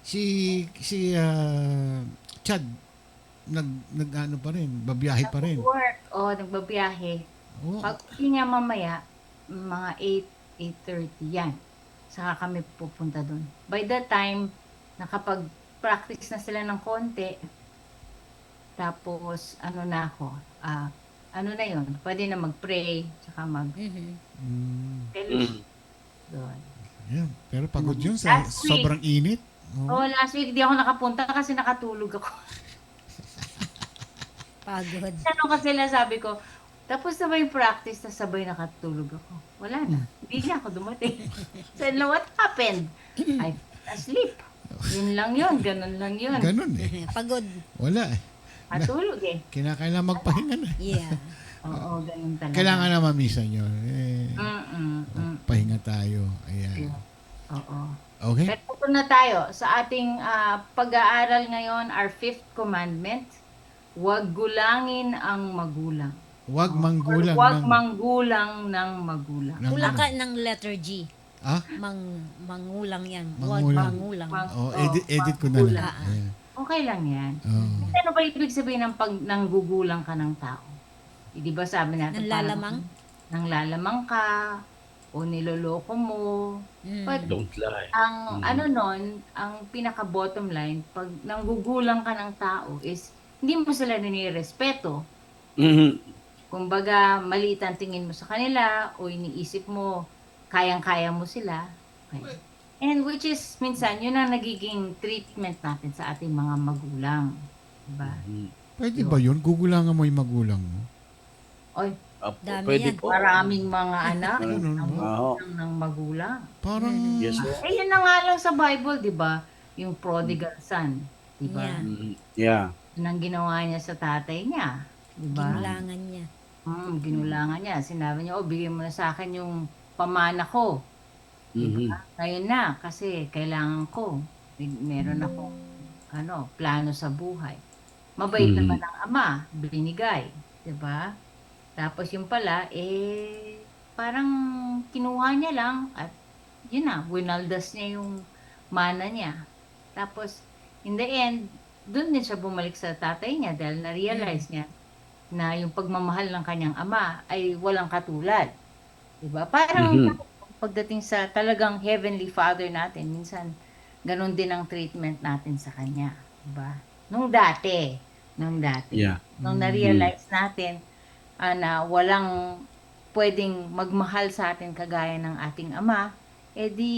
Si Chad, nag-ano pa rin, babiyahe pa rin. Work. Nagbabiyahe. Oo. Pag uwi niya mamaya, mga 8:30 yan. Saka kami pupunta doon. By that time, nakapag-practice na sila ng konti. Tapos, na ako, na yun, pwede na mag-pray, saka mag-fellowship. Doon. Yeah, pero pagod yun sa Last week. sobrang init. Last week, di ako nakapunta kasi nakatulog ako. Pagod. Kasi sabi ko, tapos na ba yung practice, na sabay nakatulog ako. Wala na. Hindi na ako dumating. So, what happened? I fell asleep. Yun lang yun. Ganun lang yun. Ganun eh. Pagod. Wala eh. Matulog eh. Kinakailangan magpahinga na. Yeah. Oo, ganun talaga. Kailangan na mamisan yun. Pahinga tayo. Ayan. Oo. Okay? Pero ito na tayo sa ating pag-aaral ngayon, our 5th commandment, huwag gulangin ang magulang. Huwag manggulang. Huwag manggulang ng magulang. Kulang ka ng letter G. Ah? Mangulang yan. Huwag Mangulang. mangulang. Edit ko na lang. Ayan. Okay lang yan. Oh. Ano ba ibig sabihin ng pag nanggugulang ka ng tao? Di ba sabi natin? Nanglalamang? Nanglalamang ka, o niloloko mo. But, Don't lie. ang ang pinaka-bottom line, pag nanggugulang ka ng tao is, hindi mo sila ninirespeto. Kumbaga, maliit ang tingin mo sa kanila, o iniisip mo, kayang-kaya mo sila. Okay. And which is, minsan, yun ang nagiging treatment natin sa ating mga magulang. Diba? Pwede ba yun? Gugulangan mo yung magulang mo? Oy, Dami Pwede yan. po. maraming mga anak Oo. ng magulang. Parang, Yes po. Yun na nga lang sa Bible, di ba? Yung prodigal son. Di ba? Yeah. Yeah. Yun ang ginawa niya sa tatay niya. Di ba? Ginulangan niya. Ginulangan niya. Sinabi niya, bigyan mo na sa akin yung pamana ko. Diba? Ngayon na, kasi kailangan ko. Meron akong plano sa buhay. Mabait naman ang ama, binigay. Diba? Tapos yung pala, parang kinuha niya lang at yun na, winaldas niya yung mana niya. Tapos, in the end, doon din siya bumalik sa tatay niya dahil na-realize niya na yung pagmamahal ng kanyang ama ay walang katulad. Diba? Parang pagdating sa talagang Heavenly Father natin, minsan ganun din ang treatment natin sa kanya. Diba? Nung dati. Yeah. Nung na-realize natin na walang pwedeng magmahal sa atin kagaya ng ating ama, di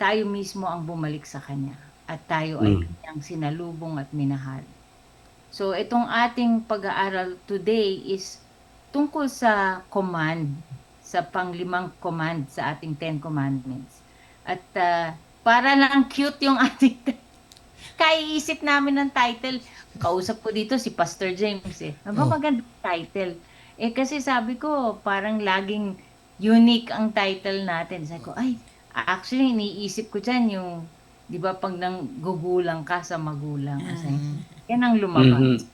tayo mismo ang bumalik sa kanya. At tayo ay kanyang sinalubong at minahal. So, itong ating pag-aaral today is tungkol sa command, sa pang-5 command sa ating 10 commandments. At para lang cute yung ating kaiisip namin ng title. Kausap ko dito si Pastor James magandang title. Kasi sabi ko, parang laging unique ang title natin. Sabi ko, actually, iniisip ko dyan yung, di ba, pag nanggugulang ka sa magulang. Yan ang lumabas.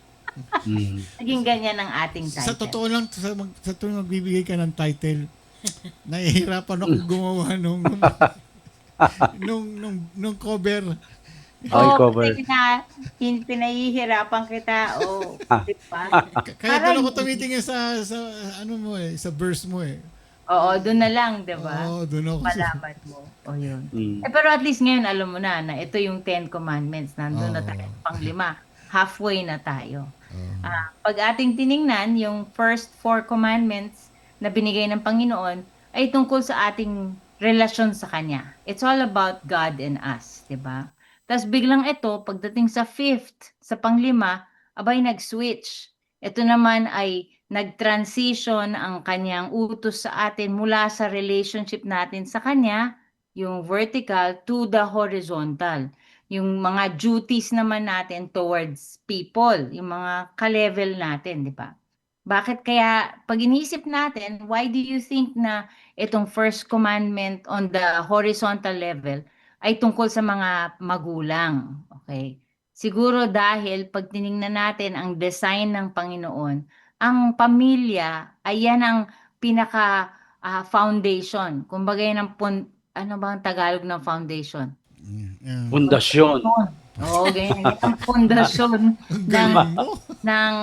Naging ganyan ang ating title. sa totoo lang, sa tuwing magbibigay ka ng title, nahihirapan ako gumawa nung cover. Cover. Pinahihirapan kita. Diba? Kaya doon ako tumitingin sa sa verse mo eh. Oo, doon na lang, diba? Oo, doon ako. Malaman mo. Yun. Pero at least ngayon, alam mo na ito yung 10 commandments. Nandun na tayo pang-5. Halfway na tayo. Pag ating tiningnan, yung first 4 commandments na binigay ng Panginoon ay tungkol sa ating relasyon sa Kanya. It's all about God and us, diba? Tas biglang ito, pagdating sa fifth, sa panglima, abay nag-switch. Ito naman ay nag-transition ang kanyang utos sa atin mula sa relationship natin sa kanya, yung vertical, to the horizontal. Yung mga duties naman natin towards people, yung mga ka-level natin, di ba? Bakit kaya, pag inisip natin, why do you think na itong first commandment on the horizontal level ay tungkol sa mga magulang? Okay. Siguro dahil pag tiningnan natin ang design ng Panginoon, ang pamilya ay yan ang pinaka foundation. Kumbaga yan ang ano ba ang Tagalog ng foundation? Pundasyon. Oo, ganyan. Yan ang pundasyon ng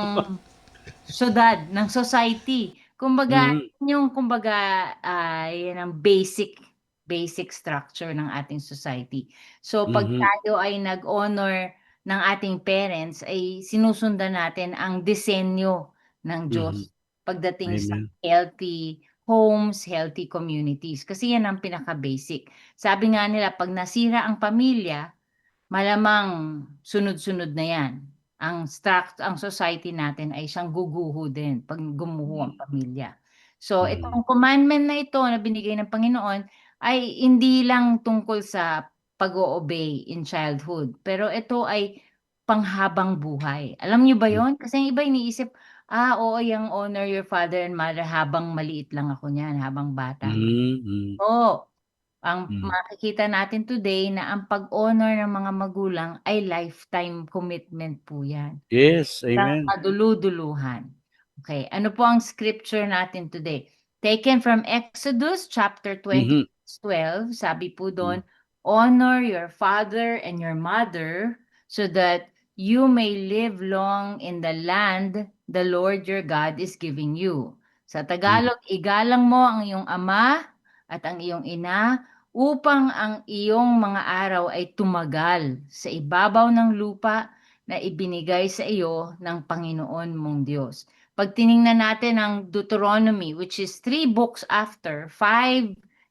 syudad, ng society. Kumbaga, yan ang basic structure ng ating society. So, pag tayo ay nag-honor ng ating parents, ay sinusundan natin ang disenyo ng Diyos pagdating sa healthy homes, healthy communities. Kasi yan ang pinaka-basic. Sabi nga nila, pag nasira ang pamilya, malamang sunod-sunod na yan. Ang society natin ay siyang guguho din pag gumuho ang pamilya. So, itong commandment na ito na binigay ng Panginoon ay hindi lang tungkol sa pag-o-obey in childhood. Pero ito ay panghabang buhay. Alam niyo ba yon? Kasi yung iba iniisip, oo, yung honor your father and mother habang maliit lang ako niyan, habang bata. Oo. Ang makikita natin today na ang pag-honor ng mga magulang ay lifetime commitment po yan. Yes, amen. Kadulu-duluhan. Okay, ano po ang scripture natin today? Taken from Exodus chapter 20, 12, sabi po doon, honor your father and your mother so that you may live long in the land the Lord your God is giving you. Sa Tagalog, igalang mo ang iyong ama at ang iyong ina upang ang iyong mga araw ay tumagal sa ibabaw ng lupa na ibinigay sa iyo ng Panginoon mong Diyos. Pag tiningnan natin ang Deuteronomy, which is 3 books after,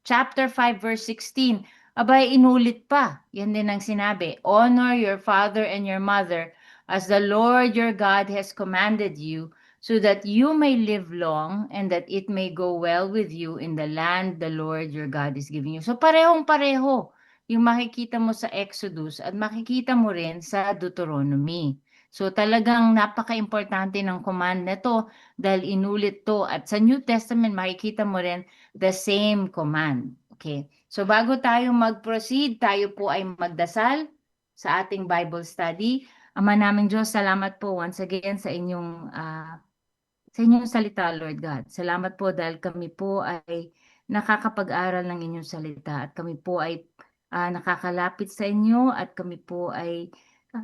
chapter 5 verse 16, abay inulit pa. Yan din ang sinabi, honor your father and your mother as the Lord your God has commanded you, so that you may live long and that it may go well with you in the land the Lord your God is giving you. So parehong-pareho yung makikita mo sa Exodus at makikita mo rin sa Deuteronomy. So talagang napaka-importante ng command na to dahil inulit to at sa New Testament makikita mo rin the same command. Okay. So bago tayo mag-proceed, tayo po ay magdasal sa ating Bible study. Ama naming Diyos, salamat po once again sa inyong salita, Lord God. Salamat po dahil kami po ay nakakapag-aral ng inyong salita at kami po ay nakakalapit sa inyo at kami po ay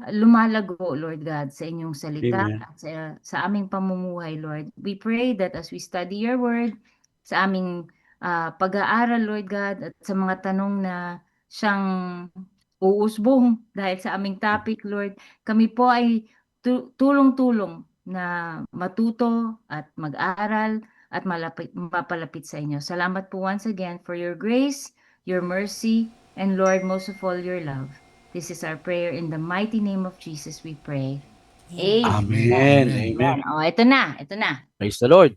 lumalago, Lord God, sa inyong salita at sa aming pamumuhay, Lord. We pray that as we study your word, sa aming pag-aaral, Lord God, at sa mga tanong na siyang uusbong dahil sa aming topic, Lord, kami po ay tulong-tulong na matuto at mag-aral at mapalapit sa inyo. Salamat po once again for your grace, your mercy, and Lord, most of all, your love. This is our prayer in the mighty name of Jesus we pray. Amen. Amen. Oh, ito na. Praise the Lord.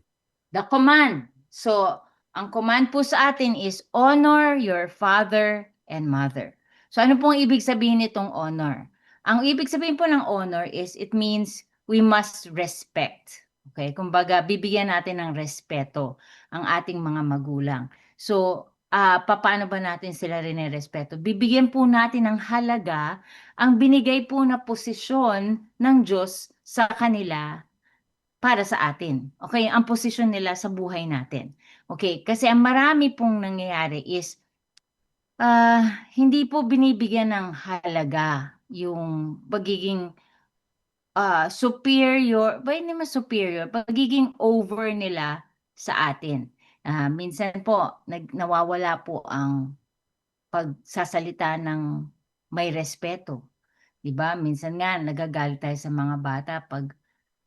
The command. So, ang command po sa atin is honor your father and mother. So, ano pong ibig sabihin nitong honor? Ang ibig sabihin po ng honor is it means we must respect. Okay? Kumbaga, bibigyan natin ng respeto ang ating mga magulang. So, paano ba natin sila rin-respeto? Bibigyan po natin ng halaga ang binigay po na posisyon ng Diyos sa kanila para sa atin. Okay? Ang posisyon nila sa buhay natin. Okay? Kasi ang marami pong nangyayari is hindi po binibigyan ng halaga yung pagiging superior, ba hindi mas superior, pagiging over nila sa atin. Minsan po, nawawala po ang pagsasalita ng may respeto. Diba? Minsan nga, nagagalit tayo sa mga bata pag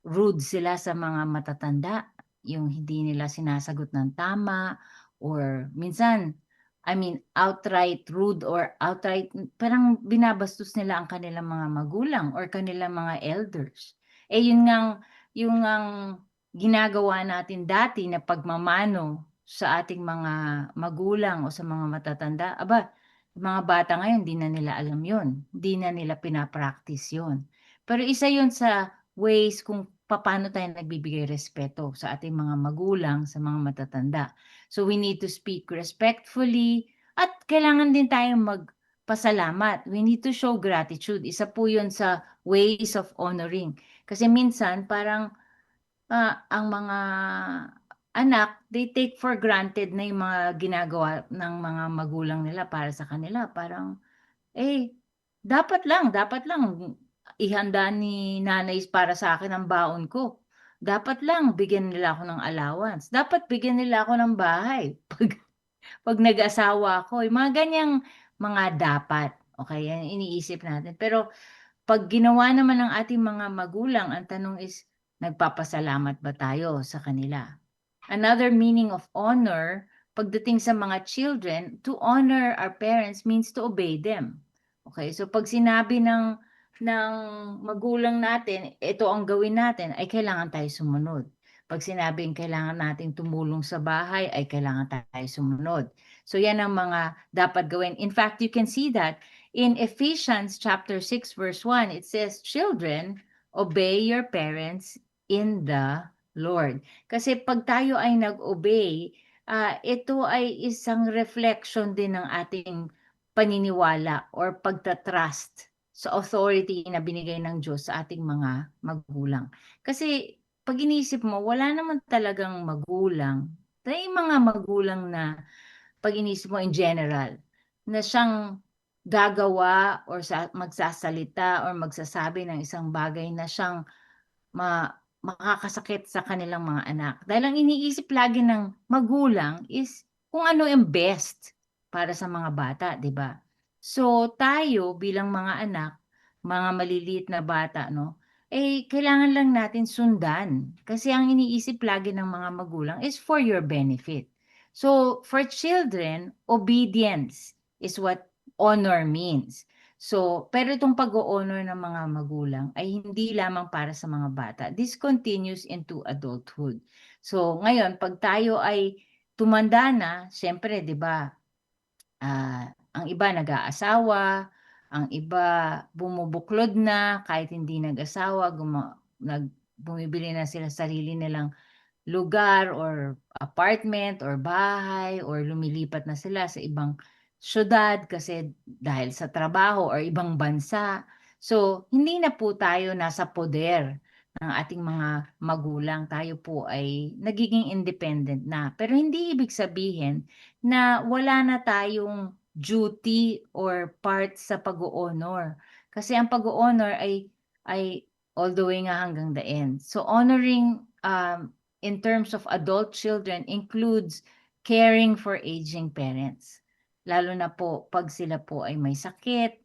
rude sila sa mga matatanda, yung hindi nila sinasagot ng tama, or minsan, outright rude or outright, parang binabastos nila ang kanilang mga magulang or kanilang mga elders. Yun ngang ginagawa natin dati na pagmamano sa ating mga magulang o sa mga matatanda. Yung mga bata ngayon, di na nila alam yun. Di na nila pinapractice yun. Pero isa yun sa ways kung paano tayo nagbibigay respeto sa ating mga magulang, sa mga matatanda. So we need to speak respectfully at kailangan din tayong magpasalamat. We need to show gratitude. Isa po yun sa ways of honoring. Kasi minsan parang ang mga anak, they take for granted na yung mga ginagawa ng mga magulang nila para sa kanila. Parang, dapat lang ihanda ni nanay para sa akin ang baon ko. Dapat lang bigyan nila ako ng allowance. Dapat bigyan nila ako ng bahay pag nag-asawa ako. Yung mga ganyang mga dapat. Okay, yan iniisip natin. Pero pag ginawa naman ng ating mga magulang, ang tanong is, nagpapasalamat ba tayo sa kanila? Another meaning of honor, pagdating sa mga children, to honor our parents means to obey them. Okay, so pag sinabi ng magulang natin, ito ang gawin natin, ay kailangan tayo sumunod. Pag sinabing kailangan nating tumulong sa bahay, ay kailangan tayo sumunod. So yan ang mga dapat gawin. In fact, you can see that in Ephesians chapter 6 verse 1, it says, "Children, obey your parents in the Lord." Kasi pag tayo ay nag-obey, ito ay isang reflection din ng ating paniniwala or pagtatrust sa authority na binigay ng Diyos sa ating mga magulang. Kasi pag inisip mo, wala naman talagang magulang. May mga magulang na pag inisip mo in general, na siyang gagawa or magsasalita or magsasabi ng isang bagay na siyang makakasakit sa kanilang mga anak. Dahil ang iniisip lagi ng magulang is kung ano yung best para sa mga bata, di ba? So tayo bilang mga anak, mga maliliit na bata, no? Kailangan lang natin sundan. Kasi ang iniisip lagi ng mga magulang is for your benefit. So for children, obedience is what honor means. So, pero itong pag-o-honor ng mga magulang ay hindi lamang para sa mga bata. This continues into adulthood. So, ngayon, pag tayo ay tumanda na, siyempre, di ba, ang iba nag-aasawa, ang iba bumubuklod na, kahit hindi nag-asawa, bumibili na sila sarili nilang lugar or apartment or bahay or lumilipat na sila sa ibang syudad kasi dahil sa trabaho or ibang bansa. So, hindi na po tayo nasa poder ng ating mga magulang. Tayo po ay nagiging independent na. Pero hindi ibig sabihin na wala na tayong duty or part sa pag-o-honor. Kasi ang pag-o-honor ay all the way nga hanggang the end. So, honoring in terms of adult children includes caring for aging parents. Lalo na po pag sila po ay may sakit,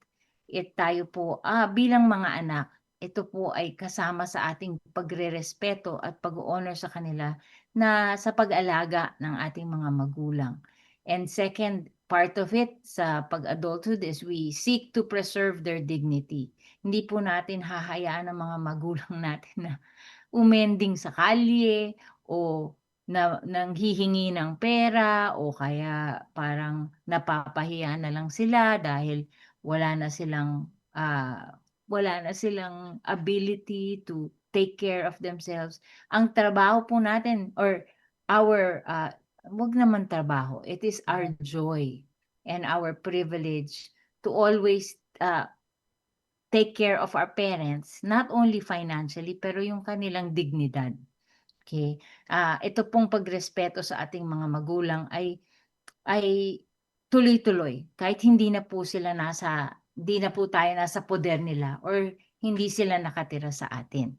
tayo po bilang mga anak, ito po ay kasama sa ating pagrerespeto at pag-honor sa kanila na sa pag-alaga ng ating mga magulang. And second part of it sa pag-adulthood is we seek to preserve their dignity. Hindi po natin hahayaan ang mga magulang natin na umending sa kalye o nanghihingi ng pera o kaya parang napapahiya na lang sila dahil wala na silang ability to take care of themselves. Ang trabaho po natin or our wag naman trabaho, it is our joy and our privilege to always take care of our parents, not only financially pero yung kanilang dignidad. Okay. Ito pong pagrespeto sa ating mga magulang ay tuloy-tuloy kahit hindi na po tayo nasa poder nila or hindi sila nakatira sa atin.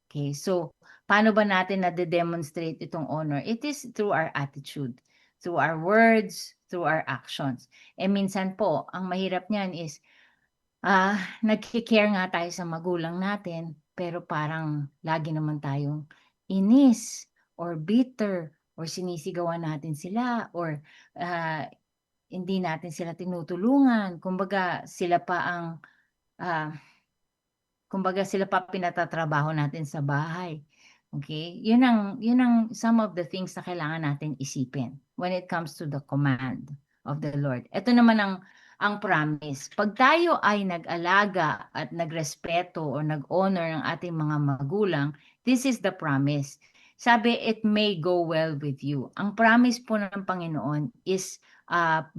Okay. So, paano ba natin na-demonstrate itong honor? It is through our attitude, through our words, through our actions. Minsan po, ang mahirap niyan is nagki-care nga tayo sa magulang natin pero parang lagi naman tayong inis or bitter or sinisigawan natin sila or hindi natin sila tinutulungan. Ah, kumbaga sila pa pinatatrabaho natin sa bahay. Okay? Yun ang some of the things na kailangan natin isipin when it comes to the command of the Lord. Ito naman ang promise. Pag tayo ay nag-alaga at nagrespeto o nag-honor ng ating mga magulang, this is the promise. Sabi, it may go well with you. Ang promise po ng Panginoon is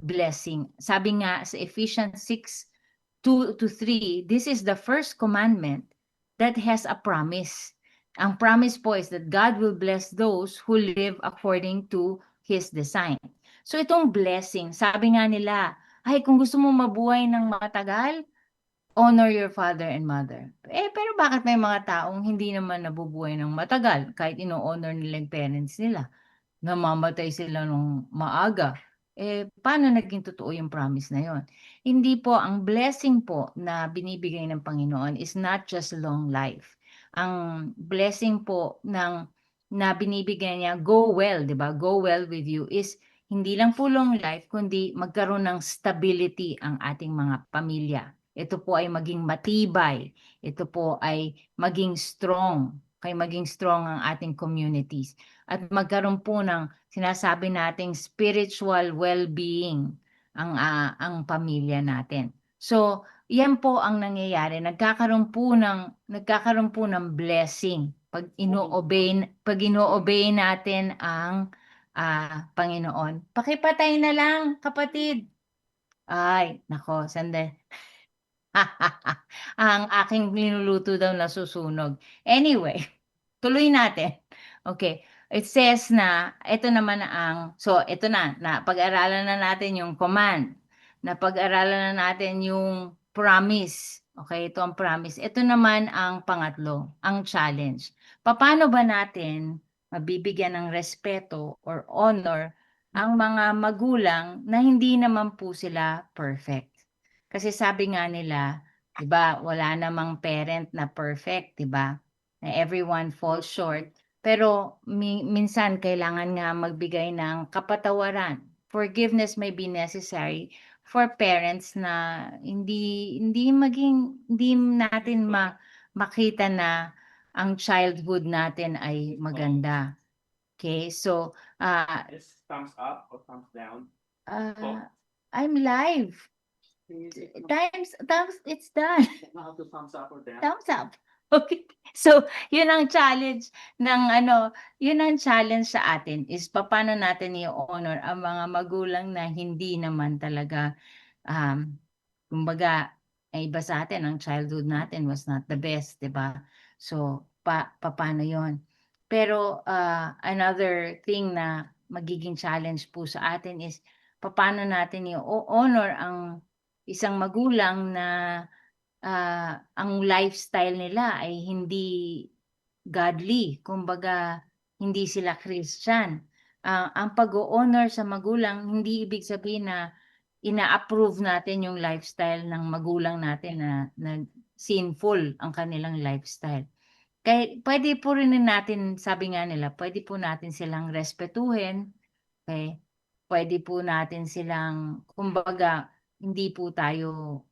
blessing. Sabi nga sa Ephesians 6:2-3, this is the first commandment that has a promise. Ang promise po is that God will bless those who live according to His design. So itong blessing, sabi nga nila, ay kung gusto mo mabuhay ng matagal, honor your father and mother. Pero bakit may mga taong hindi naman nabubuhay ng matagal kahit ino-honor nila yung parents nila? Namamatay sila nung maaga. Paano naging totoo yung promise na yon? Hindi po, ang blessing po na binibigay ng Panginoon is not just long life. Ang blessing po na binibigay niya, go well, di ba? Go well with you is hindi lang po long life, kundi magkaroon ng stability ang ating mga pamilya. Ito po ay maging matibay. Ito po ay maging strong. Kaya maging strong ang ating communities. At magkaroon po ng sinasabi nating spiritual well-being ang pamilya natin. So, yan po ang nangyayari. Nagkakaroon po ng blessing pag ino-obey natin ang Panginoon. Pakipatay na lang, kapatid. Ay, nako, sandali. Ang aking linuluto daw nasusunog. Anyway, tuloy natin. Okay. It says na, ito naman ito na pag-aralan na natin yung command. Pag-aralan na natin yung promise. Okay, ito ang promise. Ito naman ang pangatlo, ang challenge. Paano ba natin mabibigyan ng respeto or honor ang mga magulang na hindi naman po sila perfect? Kasi sabi nga nila, 'di ba, wala namang parent na perfect, 'di ba? Na everyone falls short. Pero minsan kailangan nga magbigay ng kapatawaran. Forgiveness may be necessary for parents na hindi natin makita na ang childhood natin ay maganda. Okay? So, thumbs up or thumbs down? I'm live. It's done. Thumbs up or down? Thumbs up. Okay. So, yun ang challenge yun ang challenge sa atin is paano natin i-honor ang mga magulang na hindi naman talaga kumbaga iba sa atin ang childhood natin was not the best, 'di ba? So, paano 'yon? Pero another thing na magiging challenge po sa atin is paano natin i-honor ang isang magulang na ang lifestyle nila ay hindi godly, kumbaga hindi sila Christian. Ang pag-honor sa magulang hindi ibig sabihin na ina-approve natin yung lifestyle ng magulang natin na sinful ang kanilang lifestyle. Kaya pwede po rin natin, sabi nga nila, pwede po natin silang respetuhin, okay? Pwede po natin silang, kumbaga, hindi po tayo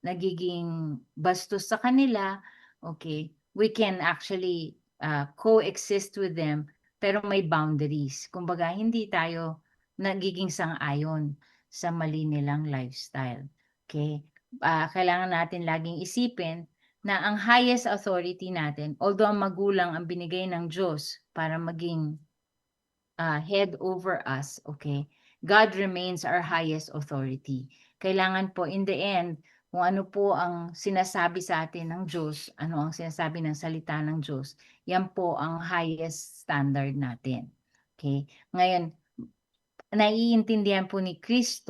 nagiging bastos sa kanila, okay? We can actually coexist with them, pero may boundaries. Kumbaga, hindi tayo nagiging sang-ayon sa mali nilang lifestyle. Okay? Kailangan natin laging isipin na ang highest authority natin, although ang magulang ang binigay ng Diyos para maging head over us, okay? God remains our highest authority. Kailangan po, in the end, kung ano po ang sinasabi sa atin ng Diyos, ano ang sinasabi ng salita ng Diyos, yan po ang highest standard natin. Okay? Ngayon, naiintindihan po ni Christ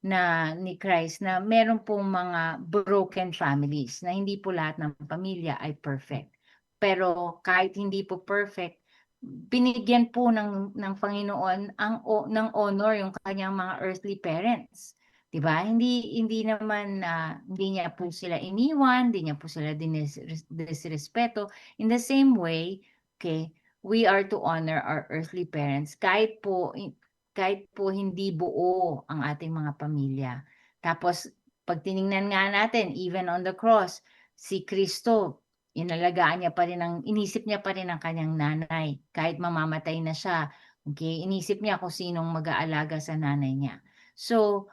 na meron pong mga broken families, na hindi po lahat ng pamilya ay perfect. Pero kahit hindi po perfect, binigyan po ng Panginoon ng honor yung kanyang mga earthly parents. Diba? Hindi naman hindi niya po sila iniwan, hindi niya po sila disrespeto. In the same way, okay, we are to honor our earthly parents kahit po kahit po hindi buo ang ating mga pamilya. Tapos, pag tiningnan nga natin, even on the cross, si Kristo, inisip niya pa rin ang kanyang nanay. Kahit mamamatay na siya, okay, inisip niya kung sinong mag-aalaga sa nanay niya. So,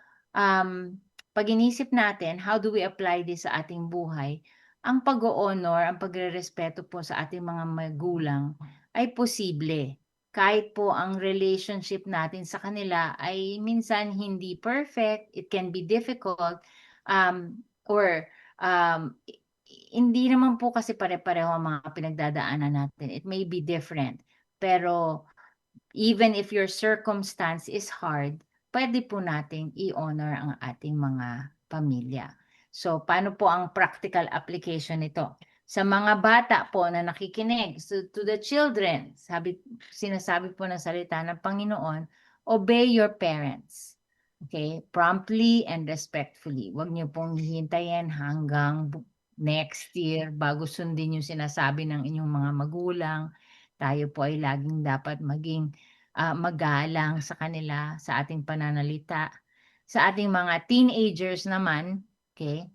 pag inisip natin, how do we apply this sa ating buhay? Ang pag-o-honor, ang pagre-respeto po sa ating mga magulang ay posible. Kahit po ang relationship natin sa kanila ay minsan hindi perfect, it can be difficult, or hindi naman po kasi pare-pareho ang mga pinagdadaanan natin. It may be different. Pero even if your circumstance is hard, pwede po nating i-honor ang ating mga pamilya. So, paano po ang practical application nito? Sa mga bata po na nakikinig, so to the children, sinasabi po ng salita ng Panginoon, obey your parents. Okay? Promptly and respectfully. Huwag niyo pong hihintayin hanggang next year bago sundin yung sinasabi ng inyong mga magulang. Tayo po ay laging dapat maging magalang sa kanila, sa ating pananalita. Sa ating mga teenagers naman, okay,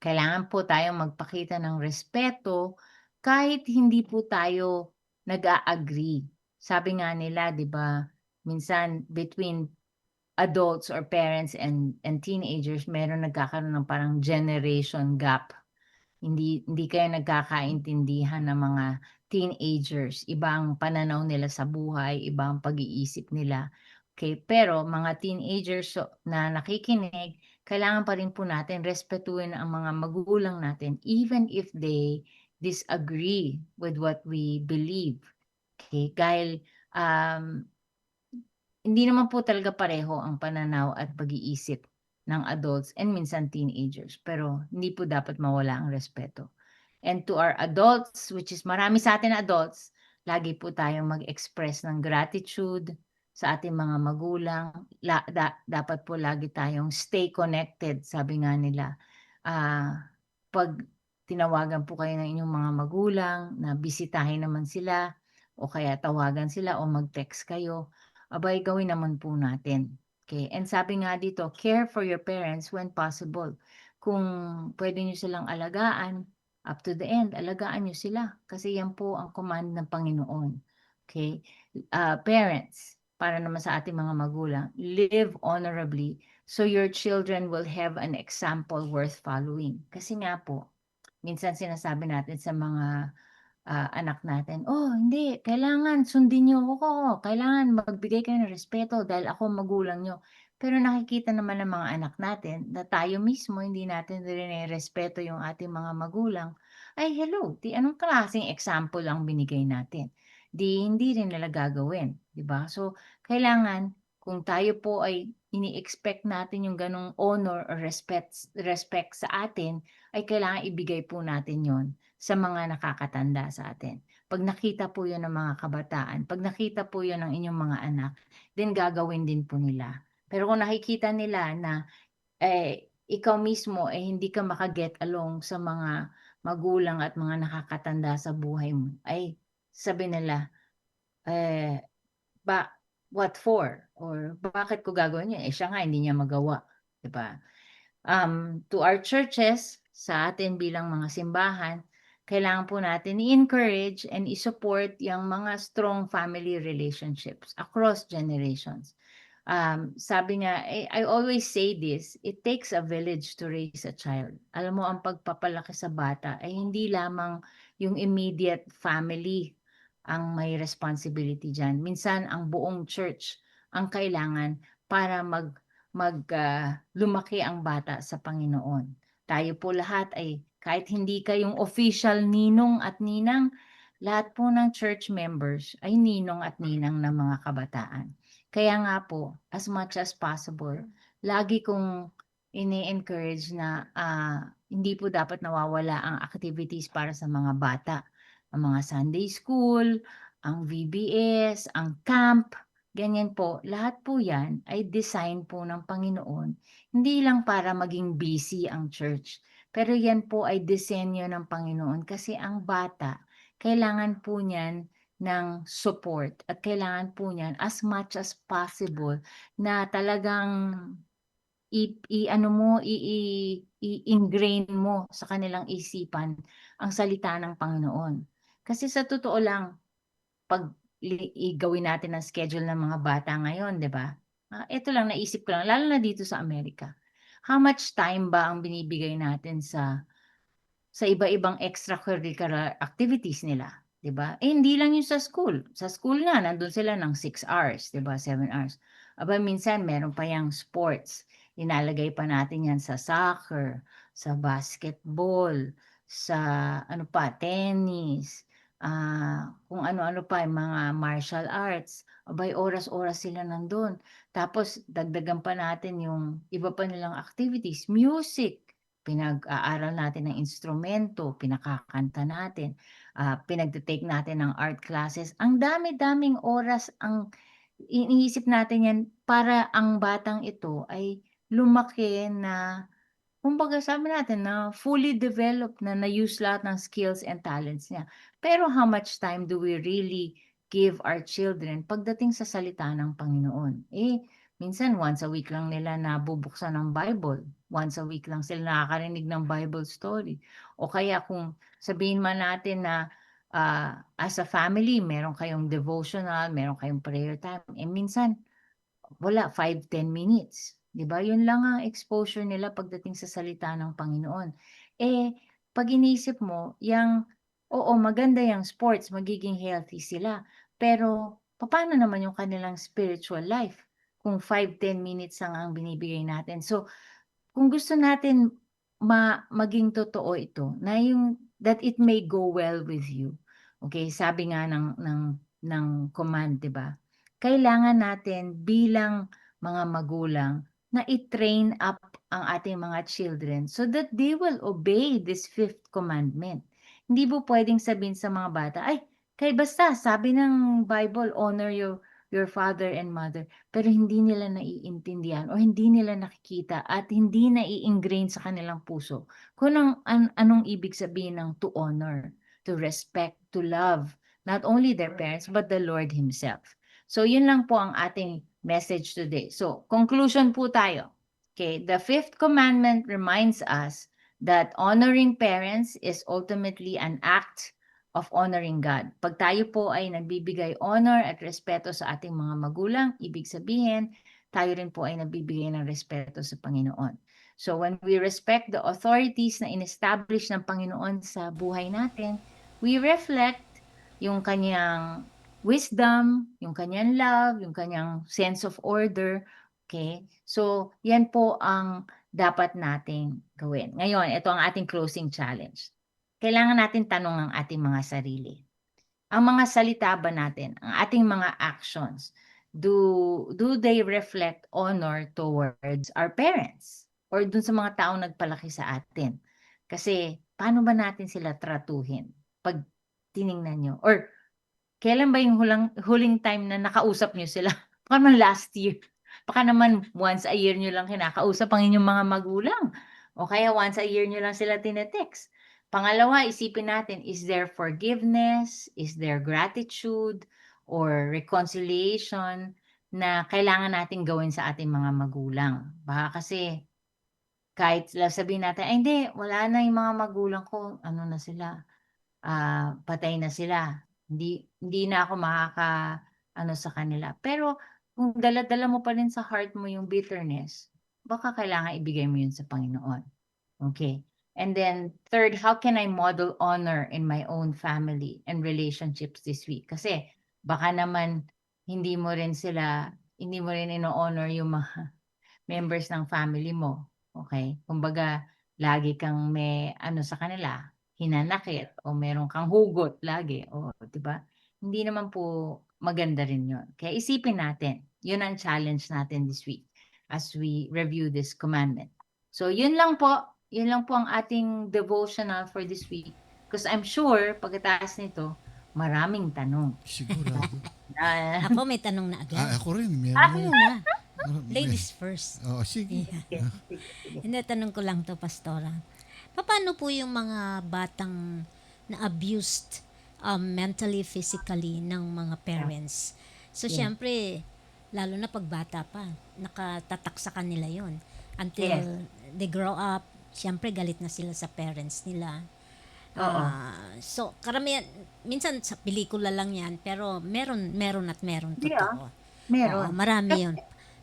kailangan po tayong magpakita ng respeto kahit hindi po tayo nag-a-agree. Sabi nga nila, di ba, minsan between adults or parents and teenagers, meron nagkakaroon ng parang generation gap. Hindi kayo nagkakaintindihan ng mga teenagers. Iba ang pananaw nila sa buhay, iba ang pag-iisip nila. Okay, pero mga teenagers na nakikinig, kailangan pa rin po natin respetuhin ang mga magulang natin even if they disagree with what we believe. Okay, dahil hindi naman po talaga pareho ang pananaw at pag-iisip ng adults and minsan teenagers. Pero hindi po dapat mawala ang respeto. And to our adults, which is marami sa atin adults, lagi po tayong mag-express ng gratitude sa ating mga magulang. Dapat po lagi tayong stay connected, sabi nga nila. Pag tinawagan po kayo ng inyong mga magulang, na bisitahin naman sila, o kaya tawagan sila o mag-text kayo, abay gawin naman po natin. Okay? And sabi nga dito, care for your parents when possible. Kung pwede nyo silang alagaan, up to the end, alagaan nyo sila. Kasi yan po ang command ng Panginoon. Okay? Parents, para naman sa ating mga magulang, live honorably so your children will have an example worth following. Kasi nga po, minsan sinasabi natin sa mga anak natin, oh, hindi, kailangan sundin niyo ako, kailangan magbigay kayo ng respeto dahil ako magulang niyo. Pero nakikita naman ng mga anak natin na tayo mismo hindi natin rin respeto yung ating mga magulang. Ay, hello, anong klaseng example ang binigay natin? Hindi rin nila gagawin, di ba? So, kailangan, kung tayo po ay ini-expect natin yung ganong honor or respect sa atin, ay kailangan ibigay po natin yon sa mga nakakatanda sa atin. Pag nakita po yun ng mga kabataan, pag nakita po yun ng inyong mga anak, then gagawin din po nila. Pero kung nakikita nila na ikaw mismo hindi ka makaget along sa mga magulang at mga nakakatanda sa buhay mo, ay sabi nila, what for? Or bakit ko gagawin yun? Siya nga, hindi niya magawa. Diba? To our churches, sa atin bilang mga simbahan, kailangan po natin i-encourage and i-support yung mga strong family relationships across generations. Sabi nga, I always say this, it takes a village to raise a child. Alam mo, ang pagpapalaki sa bata ay hindi lamang yung immediate family ang may responsibility dyan. Minsan, ang buong church ang kailangan para lumaki ang bata sa Panginoon. Tayo po lahat ay, kahit hindi kayong official ninong at ninang, lahat po ng church members ay ninong at ninang ng mga kabataan. Kaya nga po, as much as possible, lagi kong ini-encourage na hindi po dapat nawawala ang activities para sa mga bata. Ang mga Sunday school, ang VBS, ang camp, ganyan po. Lahat po yan ay design po ng Panginoon. Hindi lang para maging busy ang church, pero yan po ay disenyo ng Panginoon kasi ang bata, kailangan po niyan ng support at kailangan po niyan as much as possible na talagang i-ano mo, i-ingrain mo sa kanilang isipan ang salita ng Panginoon. Kasi sa totoo lang, pag gawin natin ang schedule ng mga bata ngayon, 'di ba? Ito lang naisip ko lang, lalo na dito sa Amerika. How much time ba ang binibigay natin sa iba-ibang extracurricular activities nila, 'di ba? Hindi lang 'yung sa school. Sa school nga nandun sila ng 6 hours, 'di ba? 7 hours. Aba minsan meron pa yang sports. Inalagay pa natin 'yan sa soccer, sa basketball, sa ano pa, tennis, kung ano-ano pa, yung mga martial arts. Abay oras-oras sila nandun. Tapos dagdagan pa natin yung iba pa nilang activities, music. Pinag-aaral natin ng instrumento, pinakakanta natin, pinagte-take natin ng art classes. Ang dami-daming oras ang iniisip natin yan para ang batang ito ay lumaki na, kumbaga sabi natin na fully developed na na-use lahat ng skills and talents niya. Pero how much time do we really give our children pagdating sa salita ng Panginoon? Minsan once a week lang nila nabubuksan ng Bible. Once a week lang sila nakakarinig ng Bible story. O kaya kung sabihin man natin na as a family, meron kayong devotional, meron kayong prayer time. Minsan, wala, 5-10 minutes. 'Di ba? Yun lang ang exposure nila pagdating sa salita ng Panginoon. Pag iniisip mo, oo, maganda yung sports, magiging healthy sila. Pero, paano naman yung kanilang spiritual life? Kung 5-10 minutes lang ang binibigay natin. So, kung gusto natin maging totoo ito, na that it may go well with you. Okay, sabi nga ng command, 'di ba? Kailangan natin bilang mga magulang na i-train up ang ating mga children so that they will obey this 5th commandment. Hindi po pwedeng sabihin sa mga bata, basta sabi ng Bible, honor your father and mother, pero hindi nila naiintindihan o hindi nila nakikita at hindi nai-ingrain sa kanilang puso kung anong ibig sabihin ng to honor, to respect, to love, not only their parents but the Lord Himself. So yun lang po ang ating message today. So conclusion po tayo. Okay, the 5th commandment reminds us that honoring parents is ultimately an act of honoring God. Pag tayo po ay nagbibigay honor at respeto sa ating mga magulang, ibig sabihin, tayo rin po ay nagbibigay ng respeto sa Panginoon. So when we respect the authorities na in-establish ng Panginoon sa buhay natin, we reflect yung kanyang wisdom, yung kanyang love, yung kanyang sense of order. Okay? So yan po ang dapat nating gawin. Ngayon, ito ang ating closing challenge. Kailangan natin tanong ang ating mga sarili. Ang mga salita ba natin, ang ating mga actions, do they reflect honor towards our parents? Or dun sa mga taong nagpalaki sa atin? Kasi, paano ba natin sila tratuhin pag tiningnan nyo? Or, kailan ba yung huling time na nakausap nyo sila? Baka naman last year. Baka naman once a year nyo lang kinakausap ang inyong mga magulang. O kaya once a year nyo lang sila tinetext. Pangalawa, isipin natin, is there forgiveness, is there gratitude, or reconciliation na kailangan natin gawin sa ating mga magulang? Baka kasi kahit sabihin natin, hindi, wala na yung mga magulang ko, ano na sila, patay na sila. Hindi na ako ano sa kanila. Pero kung dala-dala mo pa rin sa heart mo yung bitterness, baka kailangan ibigay mo yun sa Panginoon. Okay. And then, third, how can I model honor in my own family and relationships this week? Kasi baka naman hindi mo rin ino-honor yung mga members ng family mo. Okay? Kumbaga, lagi kang may sa kanila, hinanakit o meron kang hugot lagi. O, diba? Hindi naman po maganda rin yun. Kaya isipin natin, yun ang challenge natin this week as we review this commandment. So, yun lang po ang ating devotional for this week. Because I'm sure, pagkatapos nito, maraming tanong. Sigurado. Ako may tanong na agad. Ako rin. Ako na. Ladies first. Sige. Hindi, tanong ko lang to, Pastora. Paano po yung mga batang na abused mentally, physically ng mga parents. So, Yeah. syempre, lalo na pag bata pa, nakatatak sa kanila yon until Yes. they grow up, syempre galit na sila sa parents nila. Oo. So, karamihan, minsan sa pelikula lang yan, pero meron at meron Hindi, totoo. Meron. Oo, marami yun.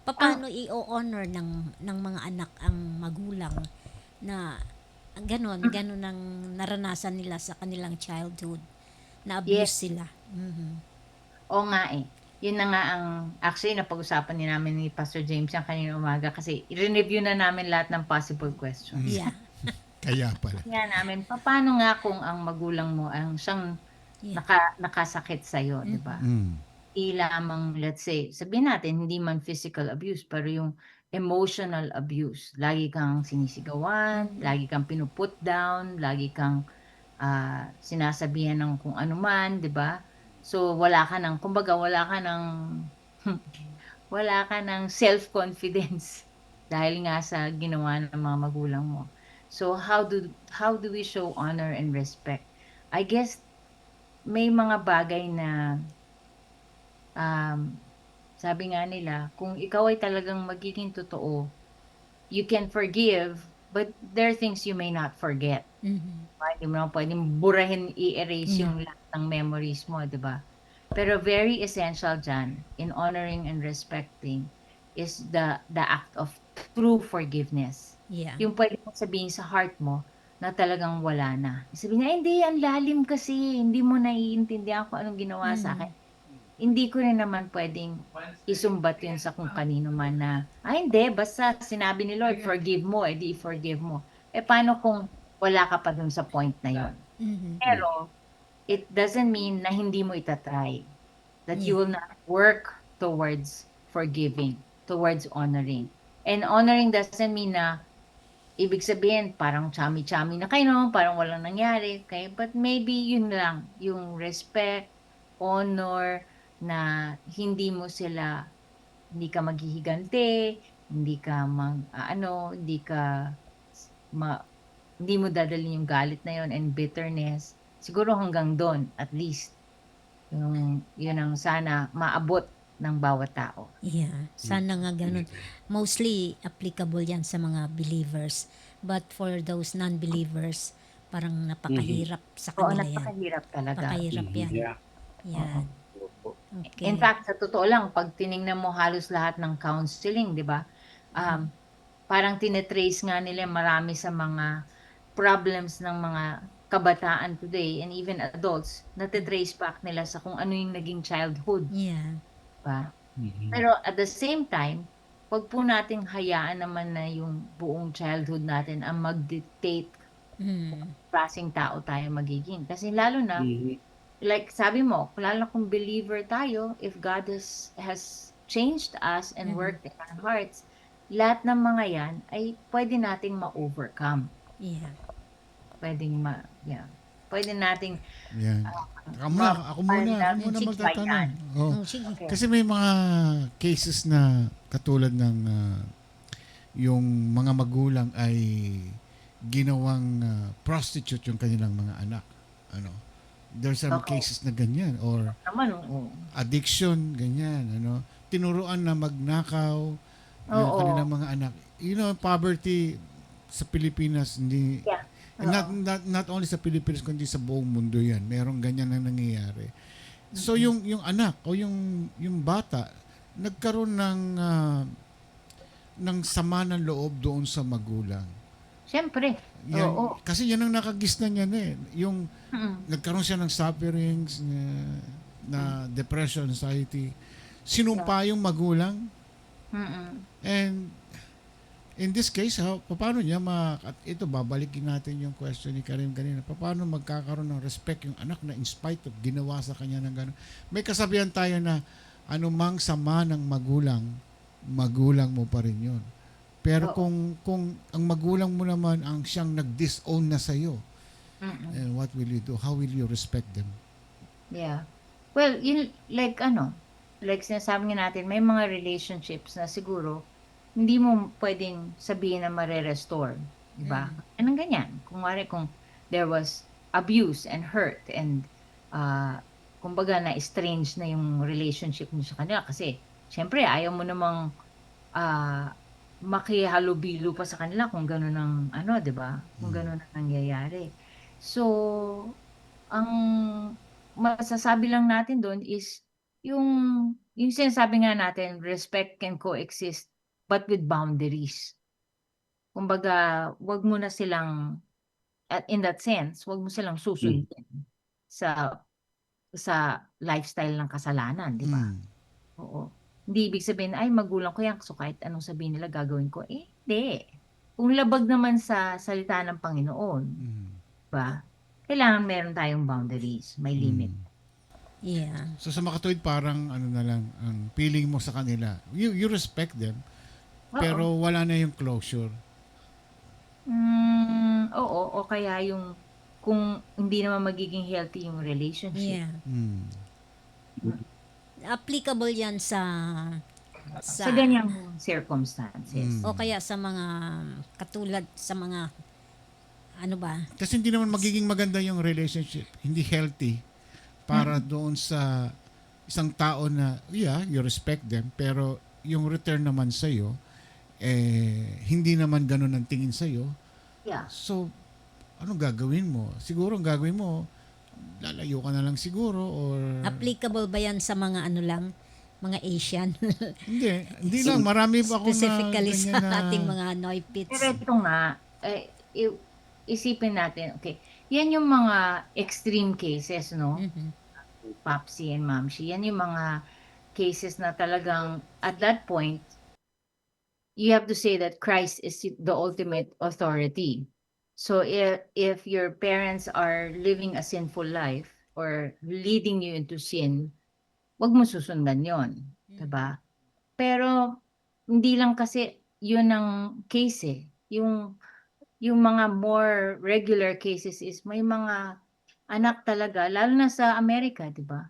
Paano i-honor ng mga anak ang magulang na ganon ang naranasan nila sa kanilang childhood, na abuse Yes. sila. Mhm. Oo nga eh. Yun na nga ang, actually, napag-usapan din namin ni Pastor James yung kanina umaga kasi i-review na namin lahat ng possible questions. Yeah. Kaya pala. Kaya namin, paano nga kung ang magulang mo ang siyang Yeah. nakasakit sa'yo, di ba? Mm. Di lamang, let's say, sabihin natin, hindi man physical abuse, pero yung emotional abuse. Lagi kang sinisigawan, lagi kang pinuput down, lagi kang sinasabihan ng kung ano man, di ba? So, kumbaga, wala ka ng self-confidence dahil nga sa ginawa ng mga magulang mo. So, how do we show honor and respect? I guess, may mga bagay na sabi nga nila, kung ikaw ay talagang magiging totoo, you can forgive, but there are things you may not forget. Mhm. Hindi mo naman pwedeng burahin, i-erase yung lahat ng memories mo, di ba? Pero very essential dyan, in honoring and respecting, is the act of true forgiveness. Yeah. Yung pwede mong sabihin sa heart mo, na talagang wala na. Sabihin na, hindi, ang lalim kasi, hindi mo naiintindihan kung anong ginawa sa akin. Hindi ko rin naman pwedeng isumbat yun sa kung kanino man na, hindi, basta sinabi ni Lord, forgive mo, edi i-forgive mo. Paano kung wala ka pa dun sa point na yun? Mhm. Pero, it doesn't mean na hindi mo itatry. That you will not work towards forgiving, towards honoring. And honoring doesn't mean na, ibig sabihin, parang chami-chami na kayo, no? Parang walang nangyari. Okay? But maybe yun lang, yung respect, honor, na hindi ka maghihigante, hindi mo dadalhin yung galit na yon and bitterness. Siguro hanggang doon, at least, yun ang sana maabot ng bawat tao. Yeah, sana nga ganun. Mostly applicable yan sa mga believers. But for those non-believers, parang napakahirap sa Oo, kanila yan. napakahirap talaga. Napakahirap yan. Yeah. Yan. Okay. In fact, sa totoo lang, pag tiningnan mo halos lahat ng counseling, di ba? Parang tinetrace nga nila marami sa mga problems ng mga kabataan today and even adults, natitrace back nila sa kung ano yung naging childhood. Yeah. Diba? Pero at the same time, wag po nating hayaan naman na yung buong childhood natin ang mag-dictate klaseng tao tayo magiging. Kasi lalo na, like sabi mo, lalo na kung believer tayo, if God has changed us and worked in our hearts, lahat ng mga yan ay pwede nating ma-overcome. Yeah. Pwede nating Yan. Ako muna magtatanong. Oh. Sige. Kasi may mga cases na katulad ng yung mga magulang ay ginawang prostitute yung kanilang mga anak. There's some cases na ganyan or addiction, ganyan, tinuruan na magnakaw yung kanilang mga anak. Poverty sa Pilipinas hindi not only sa Pilipinas kundi sa buong mundo yan. Merong ganyan na nangyayari. So yung anak o yung bata nagkaroon ng sama ng loob doon sa magulang. Siyempre. Oo. Kasi yan ang nakagisna niya yung nagkaroon siya ng sufferings na depression, anxiety. Sinumpa yung magulang. And in this case, paano niya at ito babalikin natin yung question ni Karim kanina. Paano magkakaroon ng respect yung anak na in spite of ginawa sa kanya ng gano'n? May kasabihan tayo na anumang sama ng magulang mo pa rin yun. Pero kung ang magulang mo naman ang siyang nag-disown na sa'yo, what will you do? How will you respect them? Yeah. Well, like sinasabi nga natin, may mga relationships na siguro hindi mo pwedeng sabihin na mare-restore. Diba? Anong ganyan? Kung there was abuse and hurt and kumbaga na-estrange na yung relationship niyo sa kanila kasi syempre ayaw mo namang makihalubilo pa sa kanila kung gano'n ang ano, 'di ba? Kung gano'n ang nangyayari. So, ang masasabi lang natin doon is yung sinasabi nga natin, respect can coexist but with boundaries. Kumbaga, wag mo na silang in that sense, wag mo silang susundin sa lifestyle ng kasalanan, 'di ba? Oo. Hindi ibig sabihin, ay magulang ko yan, so kahit anong sabihin nila gagawin ko. Hindi. Kung labag naman sa salita ng Panginoon, ba? Kailangan meron tayong boundaries, may limit. Yeah. So sa makatuwid parang ano na lang ang feeling mo sa kanila. You respect them, pero wala na yung closure. Oo, o kaya yung kung hindi naman magiging healthy yung relationship. Yeah. Applicable yan sa ganyang circumstances. o kaya sa mga katulad sa mga ano ba? Kasi hindi naman magiging maganda yung relationship, hindi healthy para doon sa isang tao na you respect them, pero yung return naman sa iyo hindi naman ganoon ang tingin sa iyo. Yeah. So anong gagawin mo? Siguro ang gagawin mo, lalayo ka na lang siguro or Applicable ba yan sa mga ano lang, mga Asian? hindi lang. Marami pa ako Specifically na sa ating mga Noy Pits. Pero ito nga, isipin natin, okay, yan yung mga extreme cases, no? Popsy and Mamshi, yan yung mga cases na talagang at that point, you have to say that Christ is the ultimate authority. So if your parents are living a sinful life or leading you into sin, wag mo susundan yon, 'di ba? Pero hindi lang kasi yun ang case Yung mga more regular cases is may mga anak talaga, lalo na sa Amerika, 'di ba?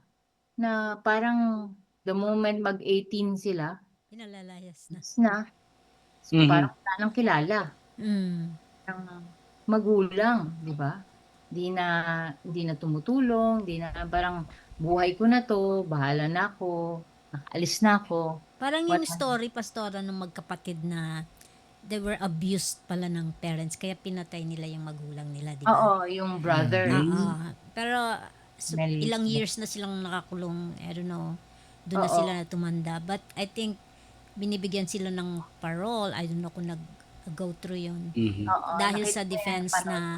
Na parang the moment mag-18 sila, Pinalalayas na. So, parang wala nang kilala. Ng magulang, 'di ba? Di na tumutulong, di na parang buhay ko na 'to, bahala na ako, alis na ako. Parang yung story, pastora, ng magkapatid na they were abused pala ng parents kaya pinatay nila yung magulang nila, di ba? Oo, yung brother. Pero ilang years na silang nakakulong, I don't know, doon na sila tumanda. But I think binibigyan sila ng parole. I don't know kung go through yun. Dahil sa defense na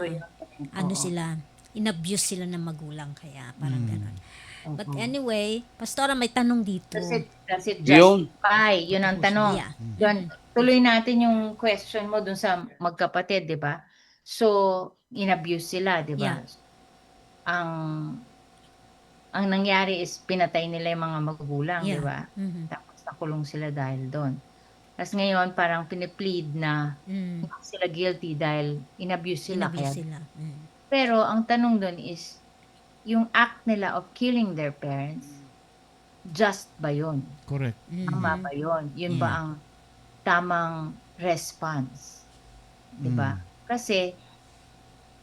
sila, inabuse sila ng magulang kaya parang gano'n. But anyway, pastora, may tanong dito. Does it justify? Yun ang tanong. Yeah. Yun, tuloy natin yung question mo dun sa magkapatid, di ba? So, inabuse sila, di ba? Yeah. Ang nangyari is pinatay nila yung mga magulang, Yeah. di ba? Tapos nakulong sila dahil doon. Tapos ngayon, parang piniplead na hindi sila guilty dahil inabuse sila. Pero ang tanong doon is, yung act nila of killing their parents, just ba yun? correct. Tama ba yun? Yun ba ang tamang response? Diba? Kasi,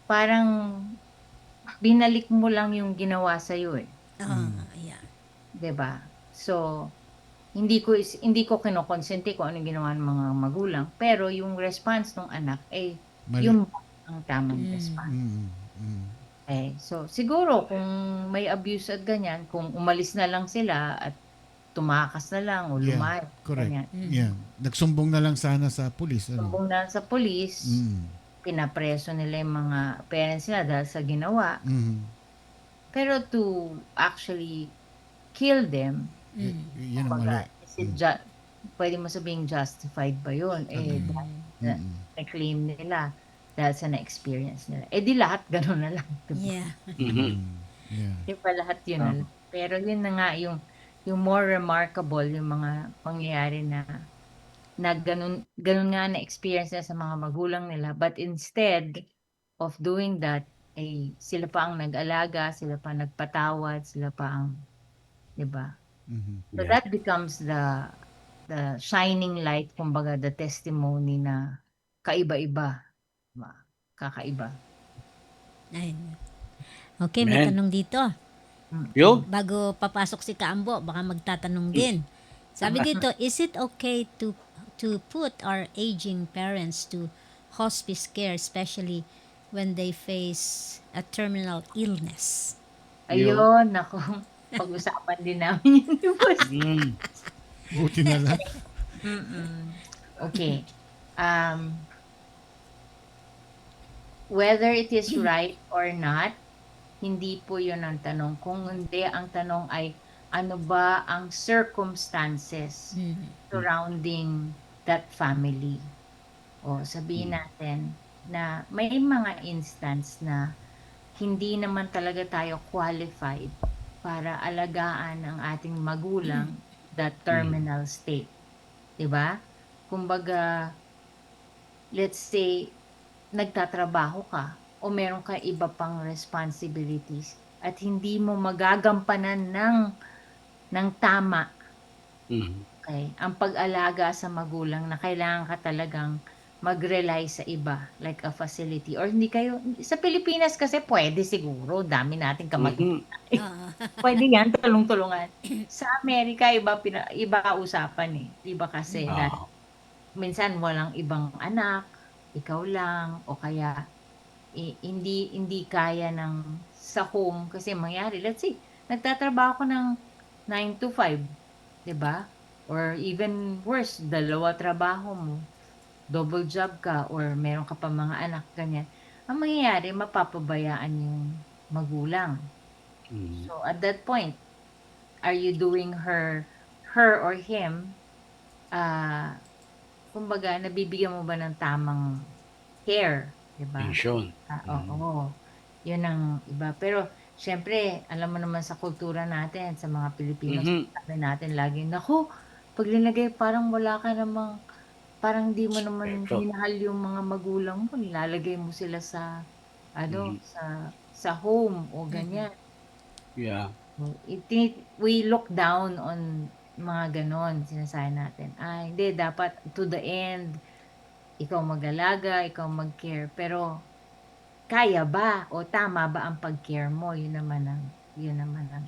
parang binalik mo lang yung ginawa sa'yo eh. Yeah. Diba? So, hindi ko kinokonsente kung anong ginawa ng mga magulang, pero yung response ng anak ay yung ang tamang response. So siguro kung may abuse at ganyan, kung umalis na lang sila at tumakas na lang o lumayas. Correct. Ganyan. Yeah. Nagsumbong na lang sana sa pulis. Sumbong na sa police, pinapreso nila yung mga parents nila dahil sa ginawa. Pero to actually kill them, yan ang mali. pwede mo sabihing justified ba yun? Na-claim nila dahil sa na-experience nila. Di lahat gano'n na lang. Diba? Yeah. Di ba lahat yun na lang. Pero yun na nga yung more remarkable, yung mga pangyayari na ganun nga na-experience na sa mga magulang nila. But instead of doing that, sila pa ang nag-alaga, sila pa nagpatawad, sila pa ang, di ba? So that becomes the shining light, kumbaga the testimony na kaiba-iba. Kakaiba. Ayun. Okay, may tanong dito. Yun. Bago papasok si Kaambo, baka magtatanong din. Sabi dito, is it okay to put our aging parents to hospice care, especially when they face a terminal illness? Ayun, nako. Pag-usapan din namin yun. Buti na lang. Okay. Whether it is right or not, hindi po yun ang tanong. Kung hindi, ang tanong ay, ano ba ang circumstances surrounding that family? O sabihin natin na may mga instance na hindi naman talaga tayo qualified para alagaan ang ating magulang that terminal state. 'Di ba? Kumbaga, let's say, nagtatrabaho ka o meron ka iba pang responsibilities at hindi mo magagampanan ng tama. Okay? Ang pag-alaga sa magulang na kailangan ka talagang mag-rely sa iba, like a facility. Or hindi kayo, sa Pilipinas kasi pwede siguro, dami nating kamag-anak. Pwede yan, tulong-tulungan. Sa Amerika, iba usapan eh. Iba kasi, minsan walang ibang anak, ikaw lang, o kaya hindi kaya ng sa home kasi mangyari. Let's say, nagtatrabaho ko ng 9 to 5, 'di ba? Or even worse, 2 trabaho mo. Double job ka or meron ka pa mga anak, ganyan. Ang mangyayari, mapapabayaan yung magulang. So at that point, are you doing her or him, kumbaga, nabibigyan mo ba ng tamang care, di ba? Oo. Yun ang iba. Pero, syempre, alam mo naman sa kultura natin, sa mga Pilipino, sabi natin lagi, naku, pag linagay, parang wala ka namang, parang di mo naman minahal yung mga magulang mo, nilalagay mo sila sa, sa home o ganyan. Yeah. We look down on mga ganon, sinasabi natin. Hindi, dapat to the end, ikaw mag-alaga, ikaw mag-care. Pero, kaya ba o tama ba ang pag-care mo? Yun naman ang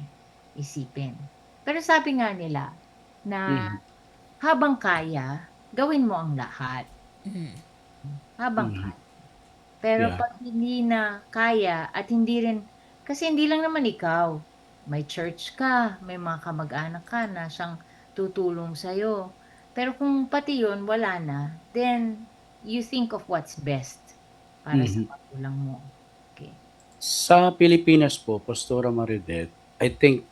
isipin. Pero sabi nga nila, na habang kaya, gawin mo ang lahat. Habang kaya. Pero pag hindi na kaya, at hindi rin, kasi hindi lang naman ikaw, may church ka, may mga kamag-anak ka na siyang tutulong sa'yo. Pero kung pati yun, wala na, then you think of what's best para sa magulang mo. Okay. Sa Pilipinas po, Pastora Maridet, I think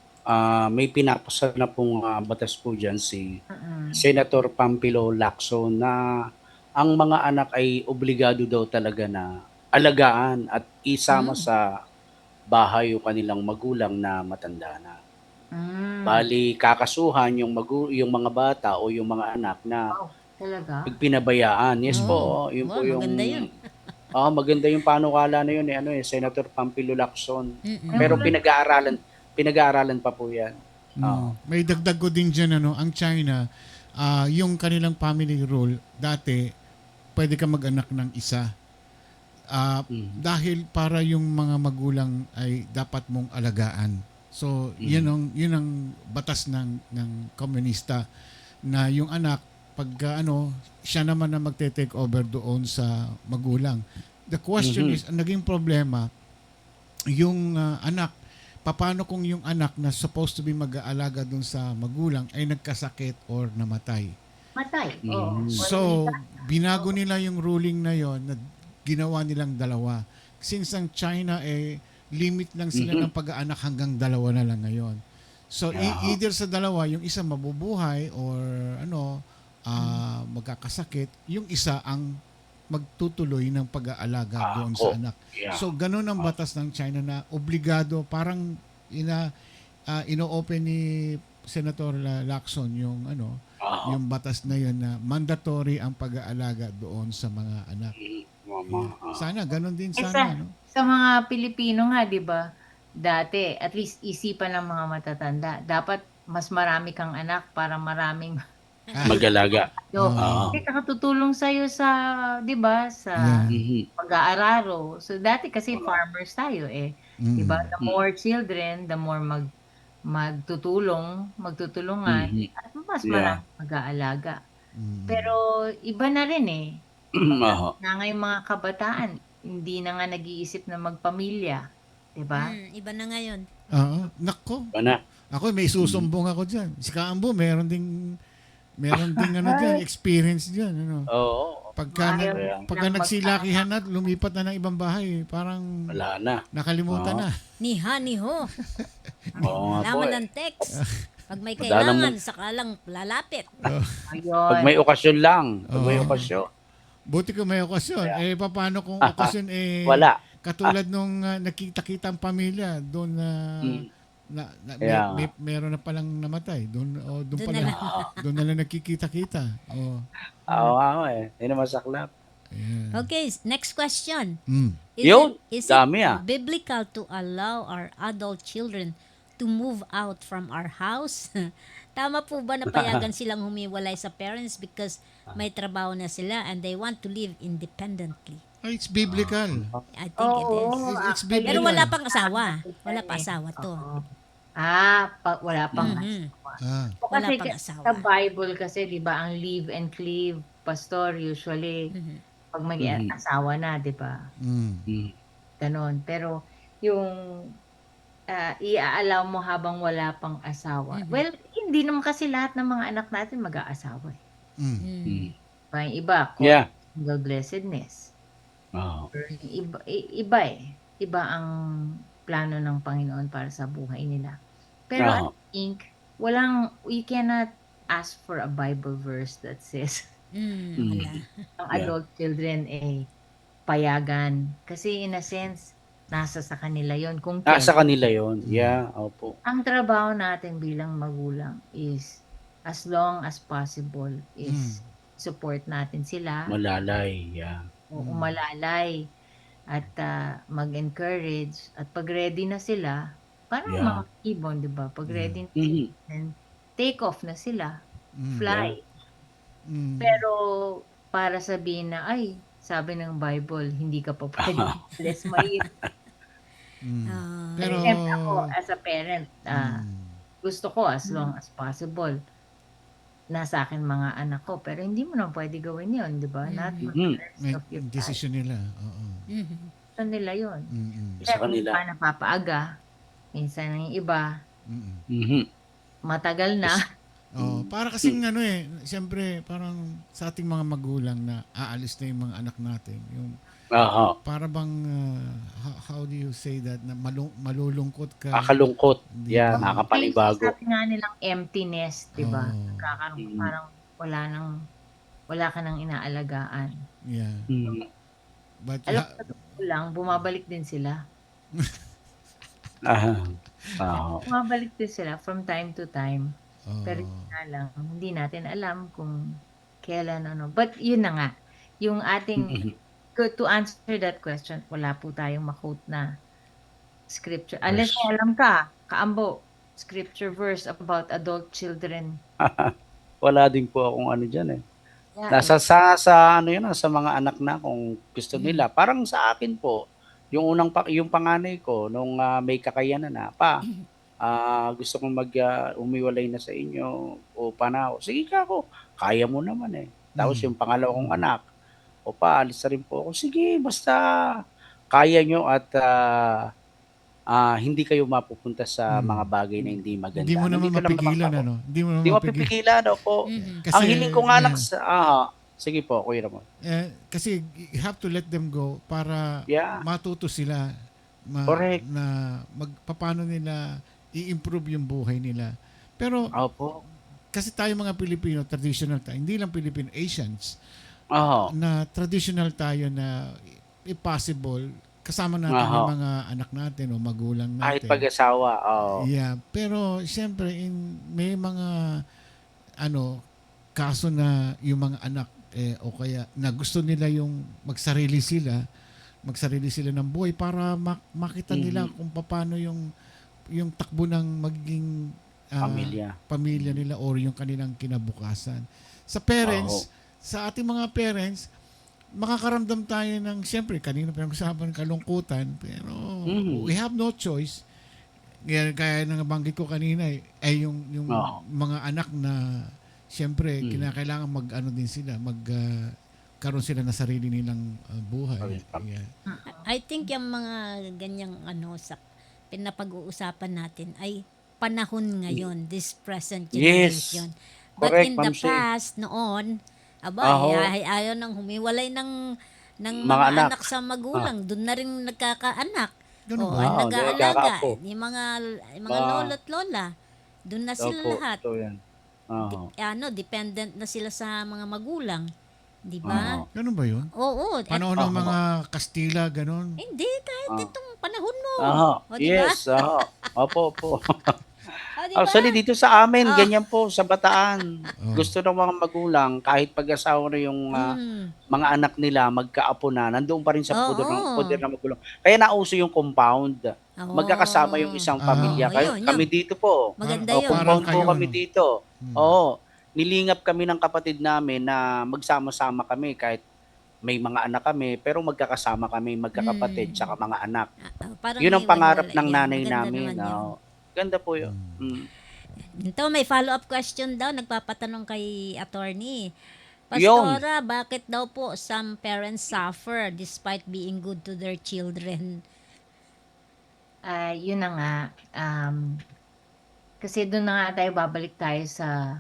may pinapasa na pong batas po dyan si Senator Pampilo Lacson na ang mga anak ay obligado daw talaga na alagaan at isama sa bahay yung kanilang magulang na matanda na. Bali, kakasuhan yung mga bata o yung mga anak na talaga? pinabayaan. Yes po. Yun po yung, maganda yun. maganda yung panukala na yun. Senator Pampilo Lacson. Pero pinag-aaralan pa po yan. May dagdag ko din dyan, ang China, yung kanilang family rule, dati, pwede ka mag-anak ng isa. Dahil para yung mga magulang ay dapat mong alagaan. So, yun ang batas ng komunista na yung anak, pag siya naman na magte-take over doon sa magulang. The question is, ang naging problema, yung anak, paano kung yung anak na supposed to be mag-aalaga doon sa magulang ay nagkasakit or namatay? Matay. So, binago nila yung ruling na yon na ginawa nilang dalawa. Since ang China limit lang sila ng pag-aanak hanggang 2 na lang ngayon. So, either sa dalawa, yung isa mabubuhay or magkakasakit, yung isa ang magtutuloy ng pag-aalaga doon sa anak. So, ganun ang batas ng China na obligado, parang ino-open ni Senator Lacson yung yung batas na yun na mandatory ang pag-aalaga doon sa mga anak. Sana, ganun din sana. Sa mga Pilipino nga, di ba, dati, at least isipan ng mga matatanda, dapat mas marami kang anak para maraming mag-alaga. Kasi nakatutulong sa'yo sa, di ba, sa pag-aararo. So, dati kasi farmers tayo Diba? The more children, the more magtutulungan, at mas Yeah. marami mag-aalaga. Mm. Pero iba na rin eh. Oo. Na ngayong mga kabataan, hindi na nga nag-iisip na magpamilya. Diba? Iba na ngayon. Oo. Nako. Bana. Ako may susumbong ako dyan. Si Kaambo, meron ding ano dyan, experience dyan. Ano. Oo. Pagka Ayaw pagka lang nagsilakihan at lumipat na ng ibang bahay, parang Wala na. nakalimutan Oo. na. Niho. Oo nga po Laman eh. ng text. Pag may Madalang kailangan, saka lang lalapit. Ayun. Pag may okasyon lang. Pag may Oo. okasyon. Buti ko may okasyon. Paano kung okasyon Wala. katulad nung nakita-kita ang pamilya doon Kaya nga. meron na palang namatay. Doon Doon pala na lang. doon na lang nakikita-kita. Oh. Oo nga ho eh. Hindi na masaklap. Yeah. Okay, next question. Mm. Yun, Is dami it biblical to allow our adult children to move out from our house? Tama po ba na payagan silang humiwalay sa parents because may trabaho na sila and they want to live independently? It's biblical. I think it is. It's biblical. Pero wala pang asawa. Wala pa asawa to. Wala pang Ah. Wala Kasi pang asawa. sa Bible kasi, di ba, ang live and cleave, pastor, usually, pag may asawa na, di ba? Mm. Ganon. Pero, yung i-allow mo habang wala pang asawa. Well, hindi naman kasi lahat ng mga anak natin mag-aasawa. Mm. Diba? Yung iba, Yeah. single blessedness. Oo. Iba eh. Iba ang plano ng Panginoon para sa buhay nila. Pero I think, you cannot ask for a Bible verse that says Wala. ang adult children payagan. Kasi in a sense, nasa sa kanila yon. Kung Nasa kanila yon. Yeah. Opo. ang trabaho natin bilang magulang is as long as possible is support natin sila. Malalay. Yeah. Umalalay at mag-encourage at pag ready na sila, parang Yeah. mga ibon, di ba? Pag ready na Mhm. then take off na sila, Mm. fly. Mm. Pero para sabihin na, ay, sabi ng Bible, hindi ka pa pwede less mahirap. Mm. Ah, Pero Siyempre ako, as a parent, gusto ko as long as possible nasa akin mga anak ko. Pero hindi mo na pwede gawin yun, di ba? Not for the rest may of your life. decision nila. Oo. Gusto nila yun. Mm. Sa kanila. Minsan napapaaga. Minsan yung iba, Mm. Mhm. matagal na. Oh, para kasing siyempre parang sa ating mga magulang na aalis na yung mga anak natin, yung Oo. para bang how do you say that na malulungkot ka. Kakalungkot. Di Yeah. ba? Nakakapanibago. Sabi nga nilang emptiness, di ba? Oo. Kakaroon parang wala ka nang inaalagaan. Yeah. Mhm. But Alam ko, sa totoo lang, bumabalik din sila. Oo. Bumabalik din sila from time to time. oh, Pero yun nga lang, hindi natin alam kung kailan But yun na nga, yung ating, to answer that question, wala po tayong ma-quote na scripture. Unless may alam ka, Kaambo, scripture verse about adult children. Wala din po akong ano dyan eh. Yeah, Nasa sa ano yun, sa mga anak na kung gusto nila. Parang sa akin po, yung yung panganay ko nung may kakayanan na gusto kong umiwalay na sa inyo o panao. Sige ka ako, kaya mo naman eh. Tapos yung pangalawa kong anak, alis na rin po ako. Sige, basta kaya nyo at hindi kayo mapupunta sa mga bagay na hindi maganda. Hindi mo naman Nandito lang mapigilan, ako. ano? Hindi mo naman Hindi mapipigilan, opo. Kasi, Ang hiling ko nga lang sige po, Kuya Ramon. kasi you have to let them go para Yeah. matuto sila Correct. na paano nila i-improve yung buhay nila. Pero Opo. kasi tayo mga Pilipino, traditional tayo, hindi lang Filipino, Asians, Oo. na traditional tayo na if possible, kasama natin Aha. yung mga anak natin o magulang Kahit natin. pag-asawa, Yeah, pero siyempre may mga kaso na yung mga anak o kaya na gusto nila yung magsarili sila ng buhay para makita nila kung paano yung takbo ng magiging pamilya nila or yung kanilang kinabukasan. Sa parents, sa ating mga parents, makakaramdam tayo ng, siyempre, kanina pinag-usapan kalungkutan, pero we have no choice. Kaya nabanggit ko kanina, ay yung mga anak na, siyempre, kinakailangan mag-ano din sila, karoon sila na sarili nilang buhay. Yeah. I think yung mga ganyang sa pinapag-uusapan natin ay panahon ngayon, this present generation. But Correct, in the Ma'am Shay. past, noon, ayaw nang humiwalay ng Mga anak sa magulang. Doon na rin nagkakaanak. Ganun O, ba? nag-aalaga. nagkakaapo. Yung mga lolo't lola. Doon na sila lahat. Ito yan. Dependent na sila sa mga magulang. Di ba? Ganun ba yun? Oo. Panahon ng mga Kastila, ganun. Hindi, kahit itong panahon mo. O, Yes, opo. Diba? Actually, dito sa amin, ganyan po, sa Bataan. Gusto ng mga magulang, kahit pag-asawa na yung mga anak nila, magkaapo na, nandoon pa rin sa poder ng magulang. Kaya nauso yung compound. Magkakasama yung isang pamilya. Kami dito po. Maganda yun. Compound po Kayo, kami dito. Oo. Nilingap kami ng kapatid namin na magsama-sama kami kahit may mga anak kami, pero magkakasama kami, magkakapatid, tsaka mga anak. Parang Yun ang may pangarap wala-wala ng yan. nanay Maganda namin. naman yun. Ganda po yun. Ito, may follow-up question daw. Nagpapatanong kay attorney. Pastora, bakit daw po some parents suffer despite being good to their children? Yun na nga. Kasi doon na nga tayo, babalik tayo sa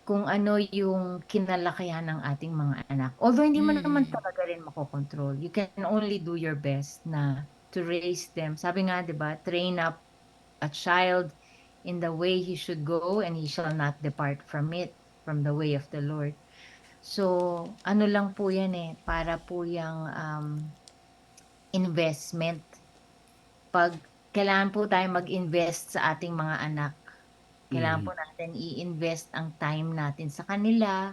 kung ano yung kinalakihan ng ating mga anak. Although hindi mo naman talaga rin makokontrol. You can only do your best na to raise them. Sabi nga, di ba, train up a child in the way he should go and he shall not depart from it, from the way of the Lord. So, ano lang po yan para po yung investment. Pag kailangan po tayo mag-invest sa ating mga anak, kailangan po natin i-invest ang time natin sa kanila,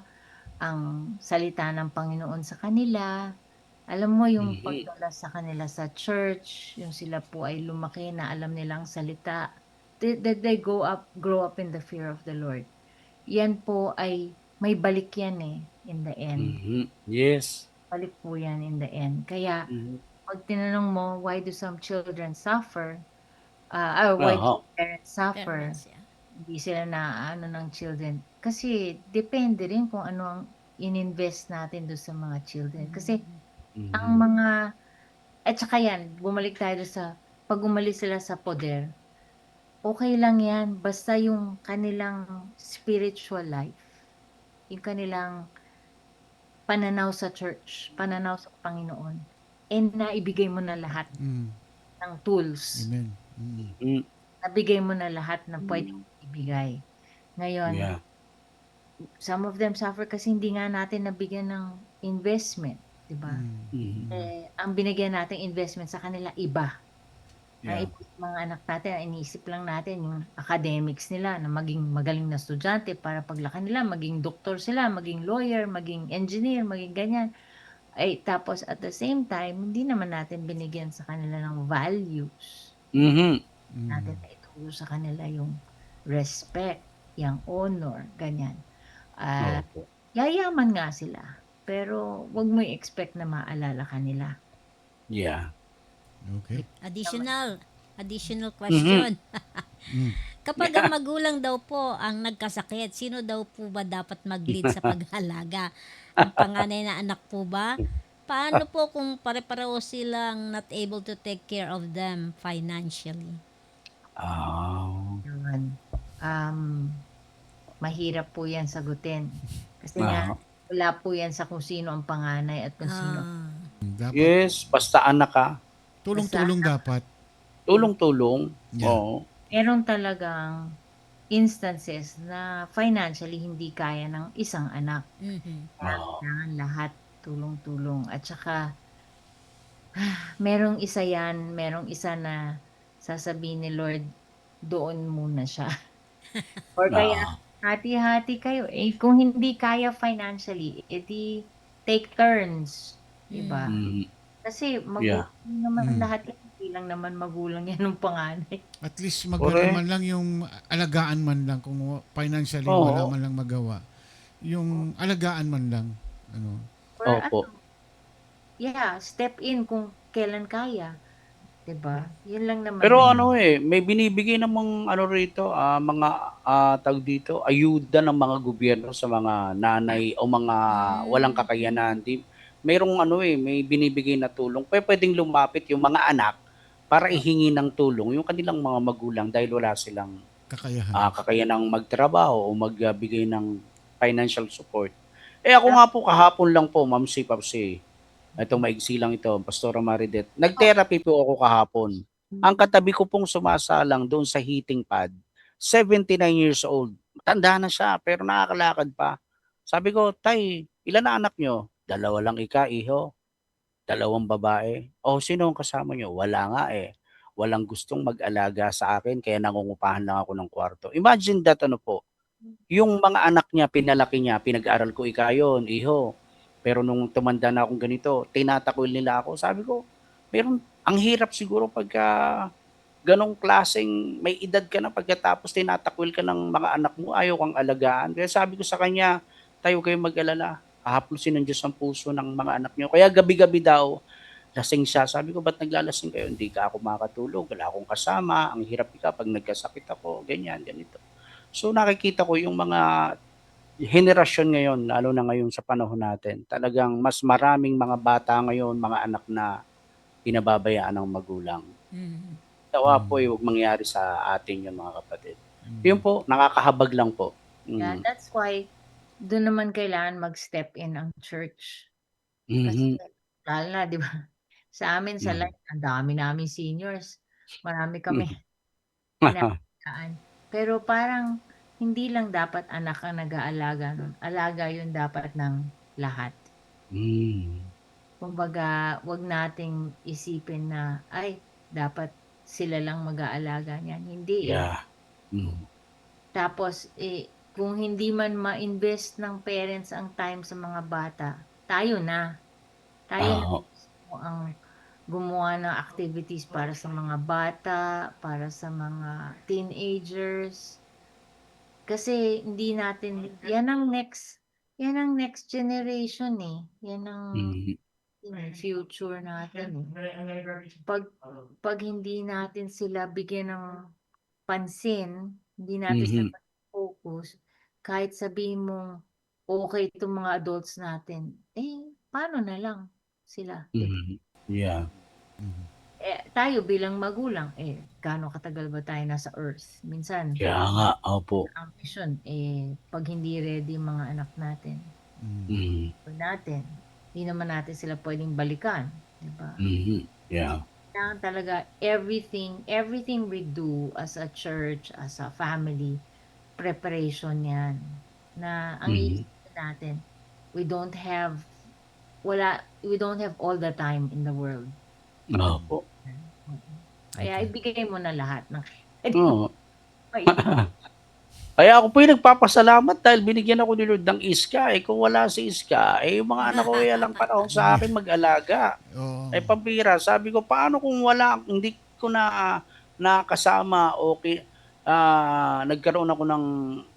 ang salita ng Panginoon sa kanila. Alam mo, yung pagdala sa kanila sa church, yung sila po ay lumaki na alam nilang salita, that they grow up in the fear of the Lord. Yan po ay, may balik yan in the end. Yes. Balik po yan in the end. Kaya, pag tinanong mo, why do some children suffer? Why do parents suffer? Parents, yeah. Hindi sila na ng children. Kasi, depende rin kung ano ang ininvest natin doon sa mga children. Kasi, ang mga, at saka yan, bumalik tayo sa, pag umalis sila sa poder, okay lang yan, basta yung kanilang spiritual life, yung kanilang pananaw sa church, pananaw sa Panginoon, and naibigay mo na lahat ng tools. Amen. Nabigay mo na lahat na pwedeng ibigay. Ngayon, some of them suffer kasi hindi nga natin nabigyan ng investment. Diba? Ang binigyan natin investment sa kanila, iba. Ang mga anak natin, iniisip lang natin yung academics nila na maging magaling na estudyante para paglaki nila, maging doktor sila, maging lawyer, maging engineer, maging ganyan. Tapos at the same time, hindi naman natin binigyan sa kanila ng values. Natin na ituro sa kanila yung respect, yung honor, ganyan. Yayaman nga sila. Pero wag mo i-expect na maalala ka nila. Yeah. Okay. Additional question. Kapag ang magulang daw po ang nagkasakit, sino daw po ba dapat mag-lead sa pag-alaga? Ang panganay na anak po ba? Paano po kung pare-pareho silang not able to take care of them financially? Mahirap po yan sagutin. Kasi nga, wala po yan sa kung sino ang panganay at kung sino. Dapat, Yes, basta anak ka. tulong-tulong dapat. Tulong-tulong. Yeah. Oo. Meron talagang instances na financially hindi kaya ng isang anak. Kailangan lahat tulong-tulong. At saka, merong isa na sasabihin ni Lord, doon muna siya. Or kaya, hati-hati kayo. Kung hindi kaya financially, edi take turns. Diba? Kasi magulang naman lahat yan. Hindi lang naman magulang yan ng panganay. At least man lang yung alagaan man lang kung financially wala man lang magawa. Yung alagaan man lang. Or step in kung kailan kaya. 'Di ba? Yun lang naman Pero ang may binibigay namang rito, mga, tawag dito, ayuda ng mga gobyerno sa mga nanay o mga walang kakayanan. Merong may binibigay na tulong. Pupuwedeng lumapit yung mga anak para ihingi ng tulong yung kanilang mga magulang dahil wala silang, Kakayahan. kakayanang magtrabaho o magbigay ng financial support. Ako nga po kahapon lang po, Ma'am si Papsi, itong maigsi lang ito, Pastora Maridet, nag-therapy po ako kahapon. Ang katabi ko pong sumasalang doon sa heating pad, 79 years old. Tanda na siya, pero nakakalakad pa. Sabi ko, "Tay, ilan na anak nyo?" "Dalawa lang iho, dalawang babae." "Oh, sino ang kasama nyo?" "Wala nga eh. Walang gustong mag-alaga sa akin kaya nangungupahan lang ako ng kwarto." Imagine that po. Yung mga anak niya, pinalaki niya, pinag-aral ko yun, iho. Pero nung tumanda na akong ganito, tinatakwil nila ako. Sabi ko, ang hirap siguro pagka ganong klaseng may edad ka na pagkatapos tinatakwil ka ng mga anak mo, ayaw kang alagaan. Kaya sabi ko sa kanya, tayo kayo mag-alala. Hahaplusin ng Diyos ang puso ng mga anak niyo. Kaya gabi-gabi daw, lasing siya. Sabi ko, ba't naglalasing kayo? Hindi ka ako makatulog, wala akong kasama, ang hirap ka pag nagkasakit ako, ganyan, ganito. So nakikita ko yung mga henerasyon ngayon, lalo na ngayon sa panahon natin, talagang mas maraming mga bata ngayon, mga anak na pinababayaan ng magulang. Nawa po huwag mangyari sa atin yun mga kapatid. Yun po, nakakahabag lang po. that's why doon naman kailangan mag-step in ang church. Kasi lalo na 'di ba, sa amin sa life ang dami naming seniors, marami kami inaalagaan. Pero parang hindi lang dapat anak ang nag-aalaga nun, alaga yun dapat ng lahat. Kumbaga, 'wag nating isipin na, ay dapat sila lang mag-aalaga niyan, hindi eh. Yeah. Tapos kung hindi man ma-invest ng parents ang time sa mga bata, tayo na mismo ang gumawa ng activities para sa mga bata, para sa mga teenagers. Kasi hindi natin, yan ang next generation eh. Yan ang future natin. Pag hindi natin sila bigyan ng pansin, hindi natin sila focus, kahit sabihin mo okay itong mga adults natin, paano na lang sila? Yeah. Tayo bilang magulang, gaano katagal ba tayo nasa earth? Minsan, Kaya nga, opo. ang mission, pag hindi ready yung mga anak natin, hindi naman natin sila pwedeng balikan, di ba? Yeah. Kailangan talaga everything we do as a church, as a family, preparation yan. Na ang iisipin natin, we don't have all the time in the world. Opo. Kaya ibigay mo na lahat ng Oo. Kaya ako po yung nagpapasalamat dahil binigyan ako ni Lord ng Iska. Kung wala si Iska, yung mga anak ko walang panahon sa akin mag-alaga. Pambira. Sabi ko, paano kung hindi ko na nakasama o nagkaroon ako ng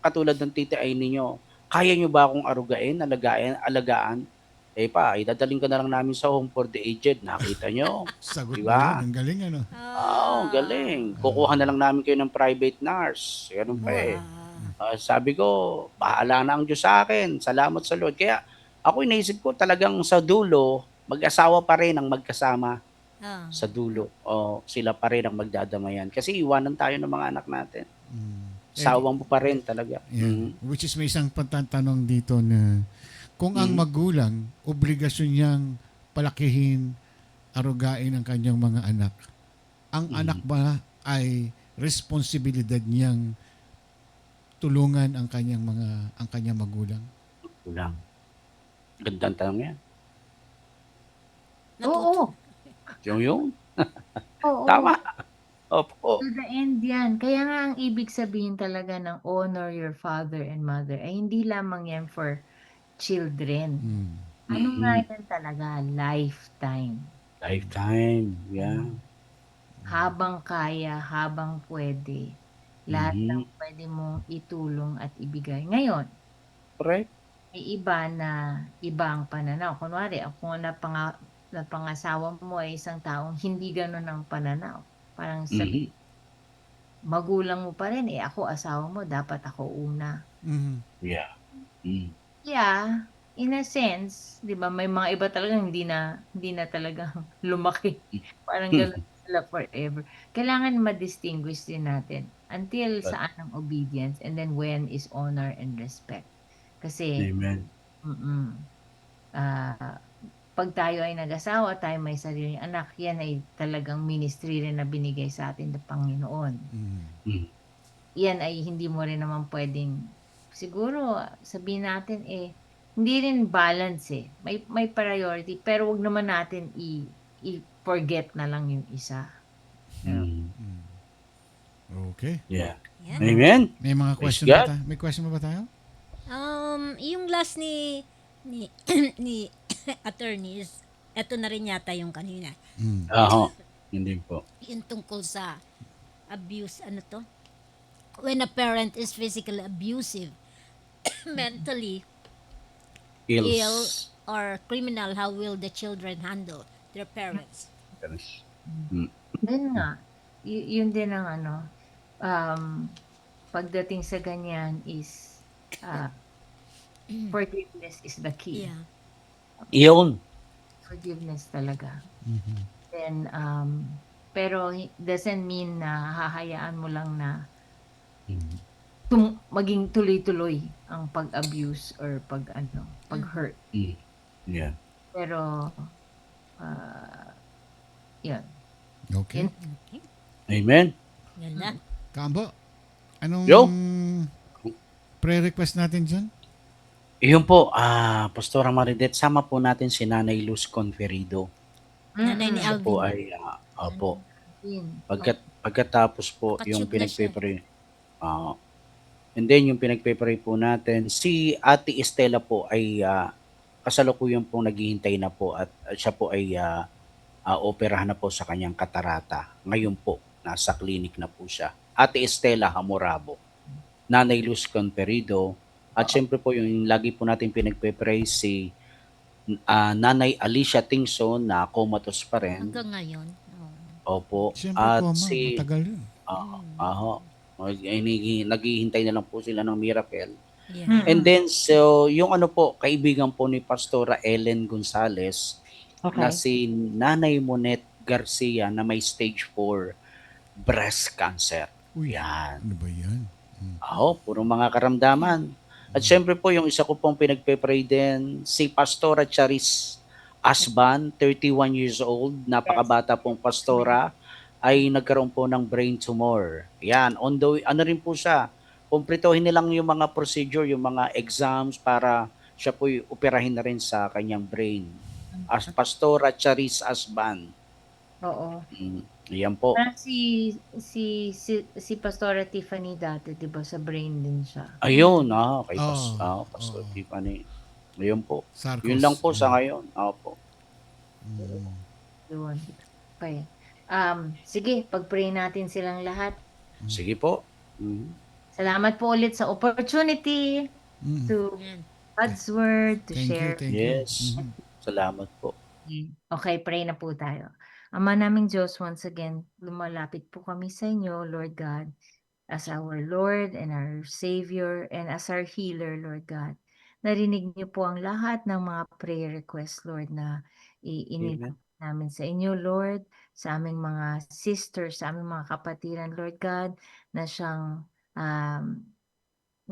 katulad ng tita ay ninyo. Kaya nyo ba akong alagaan? Idadaling ka na lang namin sa home for the aged. Nakita nyo? Sagot diba? Ang galing ano? Galing. Kukuha na lang namin kayo ng private nurse. Ganun pa sabi ko, bahala na ang Diyos sa akin. Salamat sa Lord. Kaya ako inaisip ko talagang sa dulo, mag-asawa pa rin ang magkasama sa dulo. Sila pa rin ang magdadamayan. Kasi iwanan tayo ng mga anak natin. Sawang mo pa rin talaga. Yeah. Which is may isang pagtatanong dito na kung ang magulang, obligasyon niyang palakihin, arugain ang kanyang mga anak, ang anak ba ay responsibilidad niyang tulungan ang kanyang magulang? Magulang. Gandang tanong yan. Oo. Yung? Oo. Tama. Opo. To the end yan. Kaya nga ang ibig sabihin talaga ng honor your father and mother ay hindi lamang yan for children. Ano nga yan talaga? Lifetime. Lifetime. Yeah. Habang kaya, habang pwede. Lahat ng pwede mong itulong at ibigay. Ngayon, correct. may iba ang pananaw. Kunwari, ako na pangasawa mo ay isang taong hindi gano'n ang pananaw. Parang Mhm. magulang mo pa rin, ako asawa mo, dapat ako una. Yeah. Mm. Yeah, in a sense, 'di ba may mga iba talagang hindi na talagang lumaki. Parang gano'n sila forever. Kailangan ma-distinguish din natin until But saan ang obedience and then when is honor and respect. Kasi Amen. ah, 'pag tayo ay nag-asawa, tayo may sariling anak, yan ay talagang ministry rin na binigay sa atin ng Panginoon. Mm. Yan ay hindi mo rin naman puwedeng siguro sabihin natin, hindi rin balance, may priority pero wag naman natin i-forget na lang yung isa. Mm. Okay. Yeah. Yan. Amen. May mga Praise question ba God. tayo? May question ba tayo? Yung last ni ni attorneys, eto na rin yata yung kanina. Aha. Hindi po. Yung tungkol sa abuse, ano to? When a parent is physically abusive, mentally ill, Ills. or criminal, how will the children handle their parents? Mm. Yun nga, yun din ang ano, pagdating sa ganyan is, forgiveness is the key. Yeah. Iyon. Forgiveness talaga. Then, pero doesn't mean na hahayaan mo lang na maging tuloy-tuloy ang pag-abuse or pag-hurt. Mm. Yeah. Pero, yun. Okay. Amen. Ganda. Kambo, anong Yo. prayer request natin dyan? Iyon po, Pastora Maridet, sama po natin si Nanay Luz Conferido. Nanay ni Siya po Alvin. ay, opo, Yun. pagkatapos po yung Katsud na siya. pinagpe-pray, and then yung pinagpe-pray po natin, si Ate Estela po ay kasalukuyan pong naghihintay na po at siya po ay operahan na po sa kanyang katarata. Ngayon po, nasa clinic na po siya. Ate Estela Hamorabo, Nanay Luz Conferido, at syempre po yung lagi po natin pinagpe-pray si Nanay Alicia Tingson na comatose pa rin. Hanggang ngayon. Opo. Siyempre At po, si matagal yun. naghihintay na lang po sila ng miracle. Yeah. And then so yung ano po, kaibigan po ni Pastora Ellen Gonzales na si Nanay Monet Garcia na may stage 4 breast cancer. Uy, Yan. ano ba yan? Puro mga karamdaman. At syempre po, yung isa ko pong pinagpe-pray din, si Pastora Charis Asban, 31 years old, napakabata pong pastora, ay nagkaroon po ng brain tumor. Yan, on the way, ano rin po siya, kumpletohin nilang yung mga procedure, yung mga exams para siya po operahin na rin sa kanyang brain. As Pastora Charis Asban. Oo. Yan po. Parang si Pastora Tiffany dati, 'di ba, sa brain din siya. Ayun, kay Pastor Oo. Tiffany. Ayun po. Sarcos. Yun lang po sa ngayon. Opo. Yun. Okay. Sige, pag-pray natin silang lahat. Sige po. Salamat po ulit sa opportunity to God's word, to Thank you, share. thank you. Yes. Salamat po. Okay, pray na po tayo. Ama naming Diyos, once again, lumalapit po kami sa inyo, Lord God, as our Lord and our Savior and as our healer, Lord God. Narinig niyo po ang lahat ng mga prayer requests, Lord, na Amen. namin sa inyo, Lord, sa aming mga sisters, sa aming mga kapatiran, Lord God, na siyang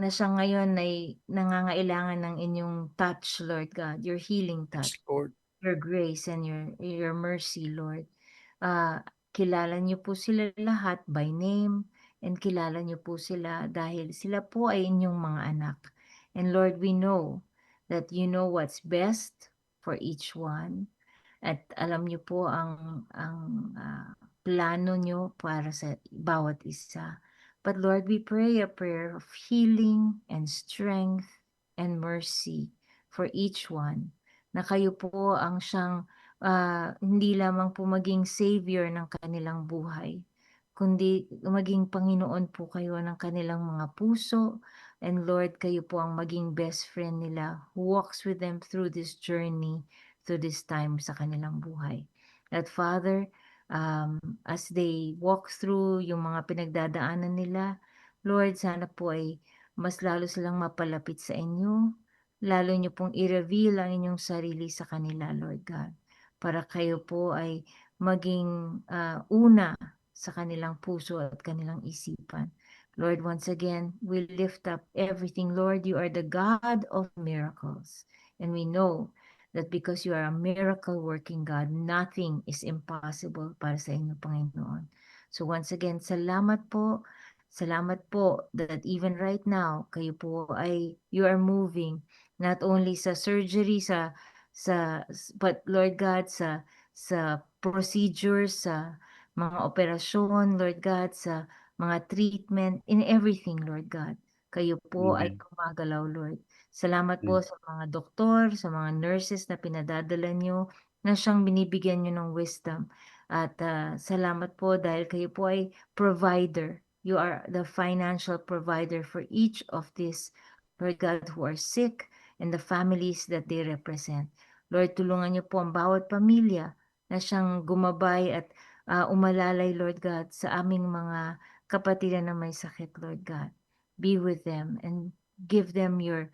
ngayon ay nangangailangan ng inyong touch, Lord God, your healing touch, Lord. your grace and your mercy, Lord. Kilala niyo po sila lahat by name and kilala niyo po sila dahil sila po ay inyong mga anak. And Lord, we know that you know what's best for each one. At alam niyo po ang plano niyo para sa bawat isa. But Lord, we pray a prayer of healing and strength and mercy for each one. Na kayo po ang siyang hindi lamang po maging savior ng kanilang buhay, kundi maging Panginoon po kayo ng kanilang mga puso. And Lord, kayo po ang maging best friend nila who walks with them through this journey through this time sa kanilang buhay. That Father, as they walk through yung mga pinagdadaanan nila, Lord, sana po ay mas lalo silang mapalapit sa inyo, lalo niyo pong i-reveal ang inyong sarili sa kanila, Lord God, para kayo po ay maging una sa kanilang puso at kanilang isipan. Lord, once again, we lift up everything. Lord, you are the God of miracles. And we know that because you are a miracle-working God, nothing is impossible para sa inyo, Panginoon. So once again, salamat po. Salamat po that even right now, kayo po ay, you are moving not only sa surgery, but Lord God, sa procedures, sa mga operasyon, Lord God, sa mga treatment, in everything, Lord God. Kayo po ay gumagalaw, Lord. Salamat po sa mga doktor, sa mga nurses na pinadadala nyo, na siyang binibigyan nyo ng wisdom. At salamat po dahil kayo po ay provider. You are the financial provider for each of these, Lord God, who are sick and the families that they represent. Lord, tulungan niyo po ang bawat pamilya na siyang gumabay at umalalay, Lord God, sa aming mga kapatiran na may sakit, Lord God. Be with them and give them your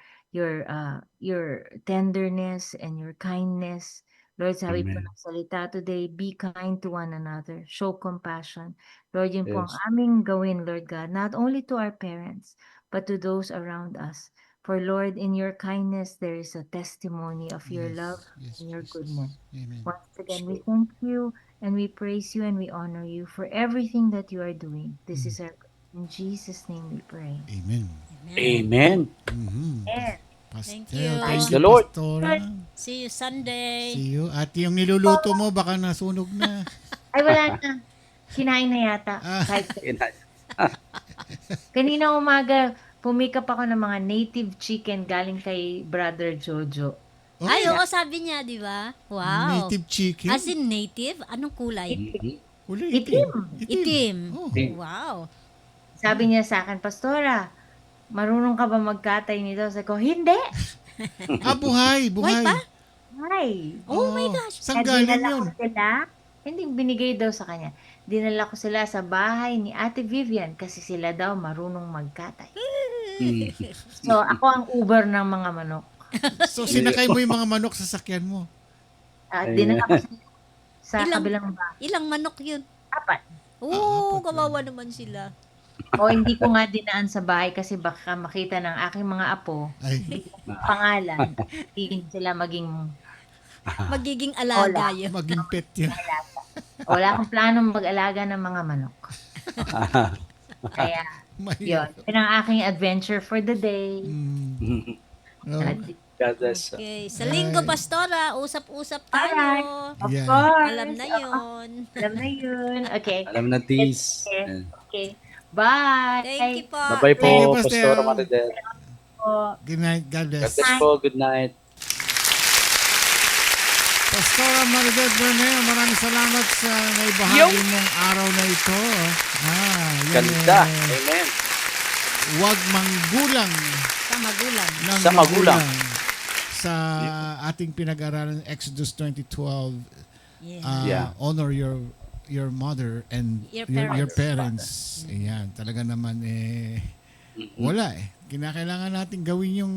tenderness and your kindness. Lord, sabi po ng salita today, be kind to one another. Show compassion. Lord, yun po ang aming gawin, Lord God, not only to our parents, but to those around us. For Lord, in your kindness, there is a testimony of your love and your goodness. Amen. Once again, we thank you and we praise you and we honor you for everything that you are doing. This is our, in Jesus' name we pray. Amen. Amen. And Thank you. Praise the Lord. Pastora. See you Sunday. See you. At yung niluluto mo, baka nasunog na. ay wala na. Kinain na yata. Kahit kanina umaga, pumikap ako ng mga native chicken galing kay Brother Jojo. Ay, oo, sabi niya, di ba? Wow. Native chicken? As in native? Anong kulay? Kulay Itim. Itim. Oh. Wow. Sabi niya sa akin, Pastora, marunong ka ba magkatay nito? Sabi ko, hindi. Buhay. Buhay pa? Ay. Oh my gosh. Saan galing Dinala yun? ko sila, hindi, binigay daw sa kanya. Dinala ko sila sa bahay ni Ate Vivian kasi sila daw marunong magkatay. So, ako ang Uber ng mga manok. So, sinakay mo yung mga manok sa sakyan mo? Dinala ko sila sa kabilang bahay. Ilang manok yun? 4. Oo, kawawa naman sila. O hindi ko nga dinaan sa bahay kasi baka makita ng aking mga apo pangalan. Hindi sila magiging alaga yun. Maging pet yun. Wala akong planong mag-alaga ng mga manok. Kaya, yun. Yun ang aking adventure for the day. God bless. Okay. Sa linggo, Pastora, usap-usap tayo. Alright. Of Yeah. course. Alam na yun. Alam na yun. Okay. Alam na this. Okay. Bye. Thank you po. Bye-bye po, Thank you, Pastor. Pastora Maridel. Good night. God God bless. bless po. Good night. Pastora Maridel Berneo, maraming salamat sa naibahagi mong araw na ito. Yan Ganda. Amen. Huwag manggulang Sa magulang. ng Sa magulang. Sa ating pinag-aralan Exodus 20:12, Yeah. honor your mother and your parents. Ayan, talaga naman wala kinakailangan natin gawin yung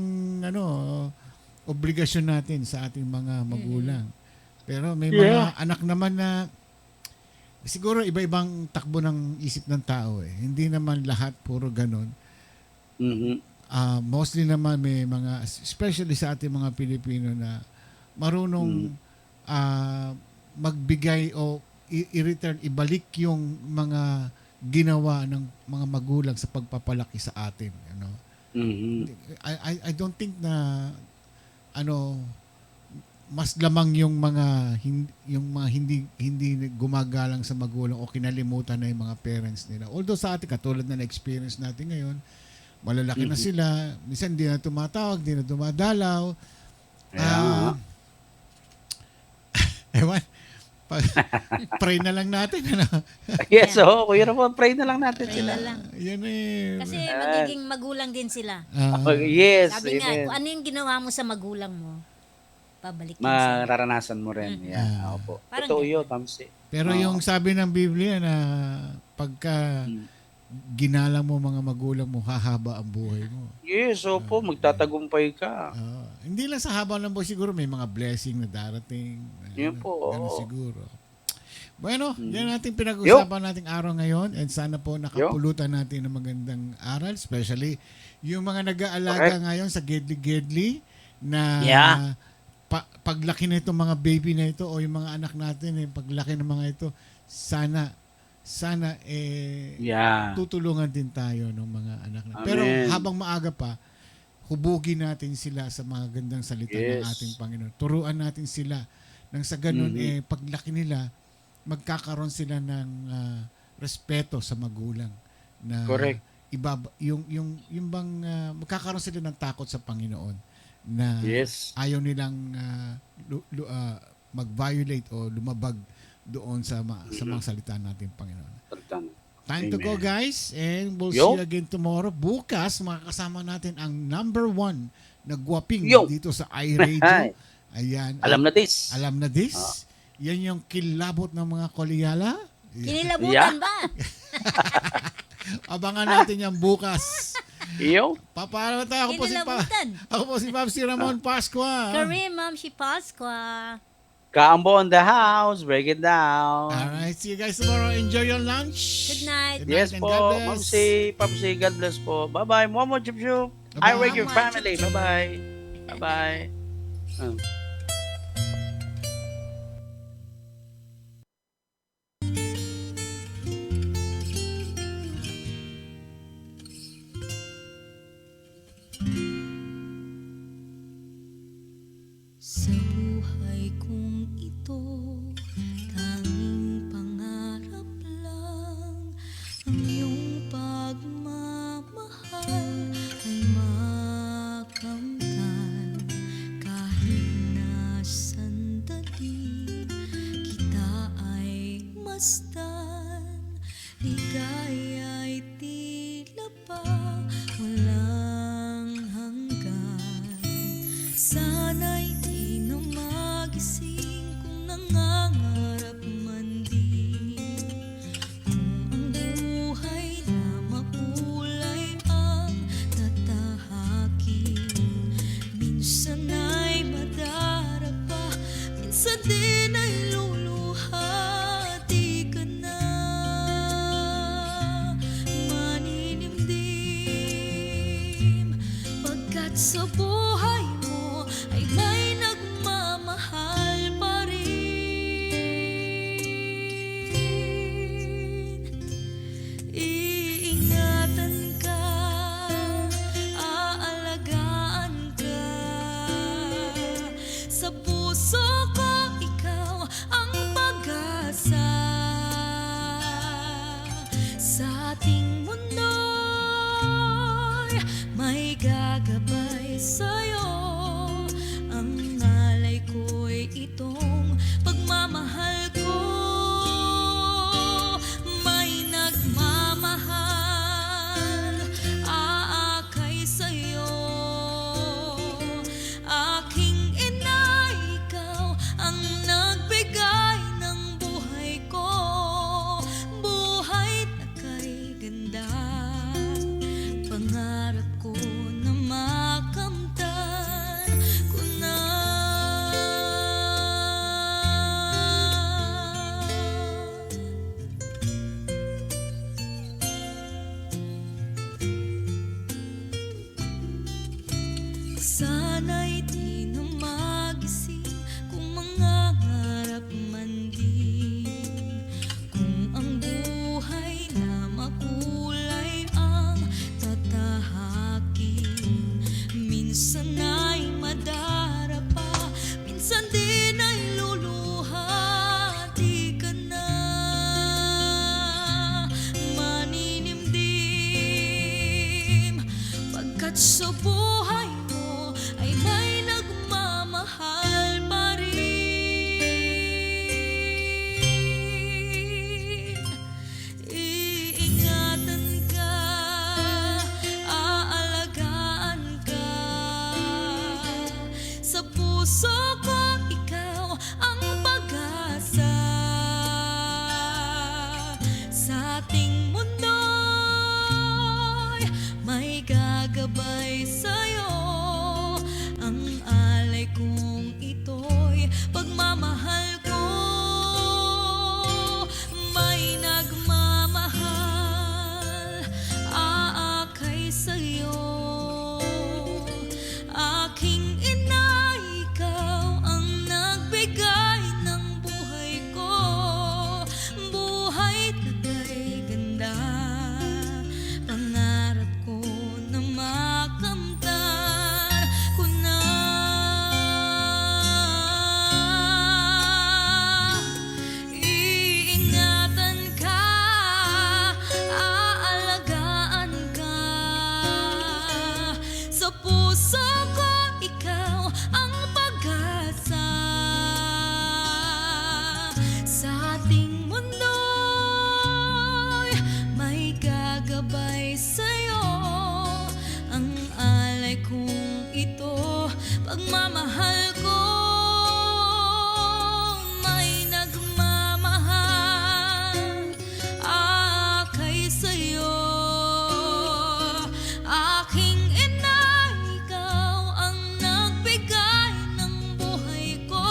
obligasyon natin sa ating mga magulang. Pero may mga anak naman na siguro iba-ibang takbo ng isip ng tao Hindi naman lahat puro ganon. Mostly naman may mga, especially sa ating mga Pilipino na marunong magbigay o i-return, ibalik yung mga ginawa ng mga magulang sa pagpapalaki sa atin. I don't think na mas lamang yung mga hindi gumagalang sa magulang o kinalimutan na yung mga parents nila. Although sa atin, katulad na experience natin ngayon, malalaki na sila, minsan hindi na tumatawag, hindi na dumadalaw. Ewan, pray na lang natin. Yes, Kuya Ramon, pray na lang natin sila. Yan Kasi magiging magulang din sila. Yes, Sabi nga, amen. kung ano yung ginawa mo sa magulang mo, pabalik yun sa'yo. mararanasan mo rin. Yeah, opo. Parang Totoo ganun. yun, Tamsi. Pero yung sabi ng Biblia na pagka ginalang mo mga magulang mo, hahaba ang buhay mo. Yes, opo, magtatagumpay ka. Hindi lang sa haba ng buhay, siguro may mga blessing na darating. Yun po, Ganun oo. siguro. Bueno, yan natin pinag-usapan nating araw ngayon and sana po nakapulutan natin ng magandang aral, especially yung mga nag-aalaga ngayon sa gedli-gedli na paglaki na itong mga baby na ito o yung mga anak natin, paglaki ng mga ito, sana tutulungan din tayo ng mga anak natin. Pero habang maaga pa, hubugin natin sila sa mga gandang salita ng ating Panginoon. Turuan natin sila nang sa ganun paglaki nila, magkakaroon sila ng respeto sa magulang na Correct. Yung bang magkakaroon sila ng takot sa Panginoon na ayaw nilang mag-violate o lumabag doon sa mga salita natin, Panginoon. Time to go, guys, and we'll see you again tomorrow. Bukas makakasama natin ang number 1 na guwaping dito sa iRadio. Ayan. Alam na this. Yan yung kilabot ng mga Koliyala. Kinilabutan ba? Abangan natin yan bukas. Paano tayo? Ako po si Ma'am si Ramon Pascua. Kareem, Ma'am si Pascua. Kaambo on the house. Break it down. Alright, see you guys tomorrow. Enjoy your lunch. Good night. Yes and po, God bless. Mamsi, Papsi, God bless po. Bye-bye. Momo, Chup Chup. I rate your family. Bye-bye. Bye-bye. Sa buhay kong ito, tanging pangarap lang ang iyong pagmamahal ay makamtan. Kahit na sandali kita ay masdan, ligaya'y tila pa walang hanggan. Sana'y di na magising kung nangangarap man din, kung ang buhay na makulay ang tatahakin. Minsan ay madarapa, minsan din ay luluha. Di ka na maninimdim, pagkat sa buhay mo ay may nagmamahal pa rin. Iingatan ka, aalagaan ka. Sa puso ko ikaw ang pag-asa. Sa ating mundo'y may gagabay sa'yo. Ang alay ko'y itong pagmamahal ko. May nagmamahal, aakay sa'yo. Aking ina, ikaw ang nagbigay ng buhay ko. Buhay na kay ganda, pangarap ko na makamtan ko na. Sana'y di na magising kung mangangarap man din, kung ang buhay na makulay ang tatahakin. Minsan ay madarapa, minsan din ay luluha. Di ka na maninimdim, pagkat sa buhay mo ay may nagmamahal pa rin. Iingatan ka, aalagaan ka. Sa puso ko Sa puso ko, ikaw ang pag-asa. Sa ating mundo'y may gagabay sa'yo. Ang alay kong ito, pagmamahal ko, may nagmamahal akay sa'yo. Aking ina, ikaw ang nagbigay ng buhay ko.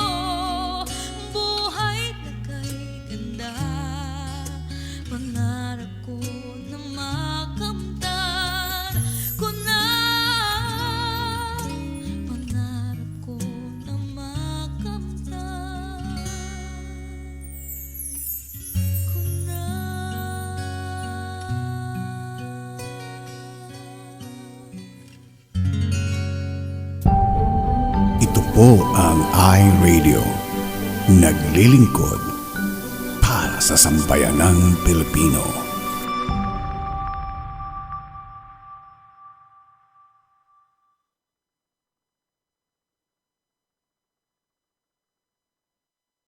Buhay na kay ganda, pangarap ko na makamtan ko na. Pangarap ko na makamtan ko na. Ito po ang iRadio. Naglilingkod para sa sambayanang Pilipino.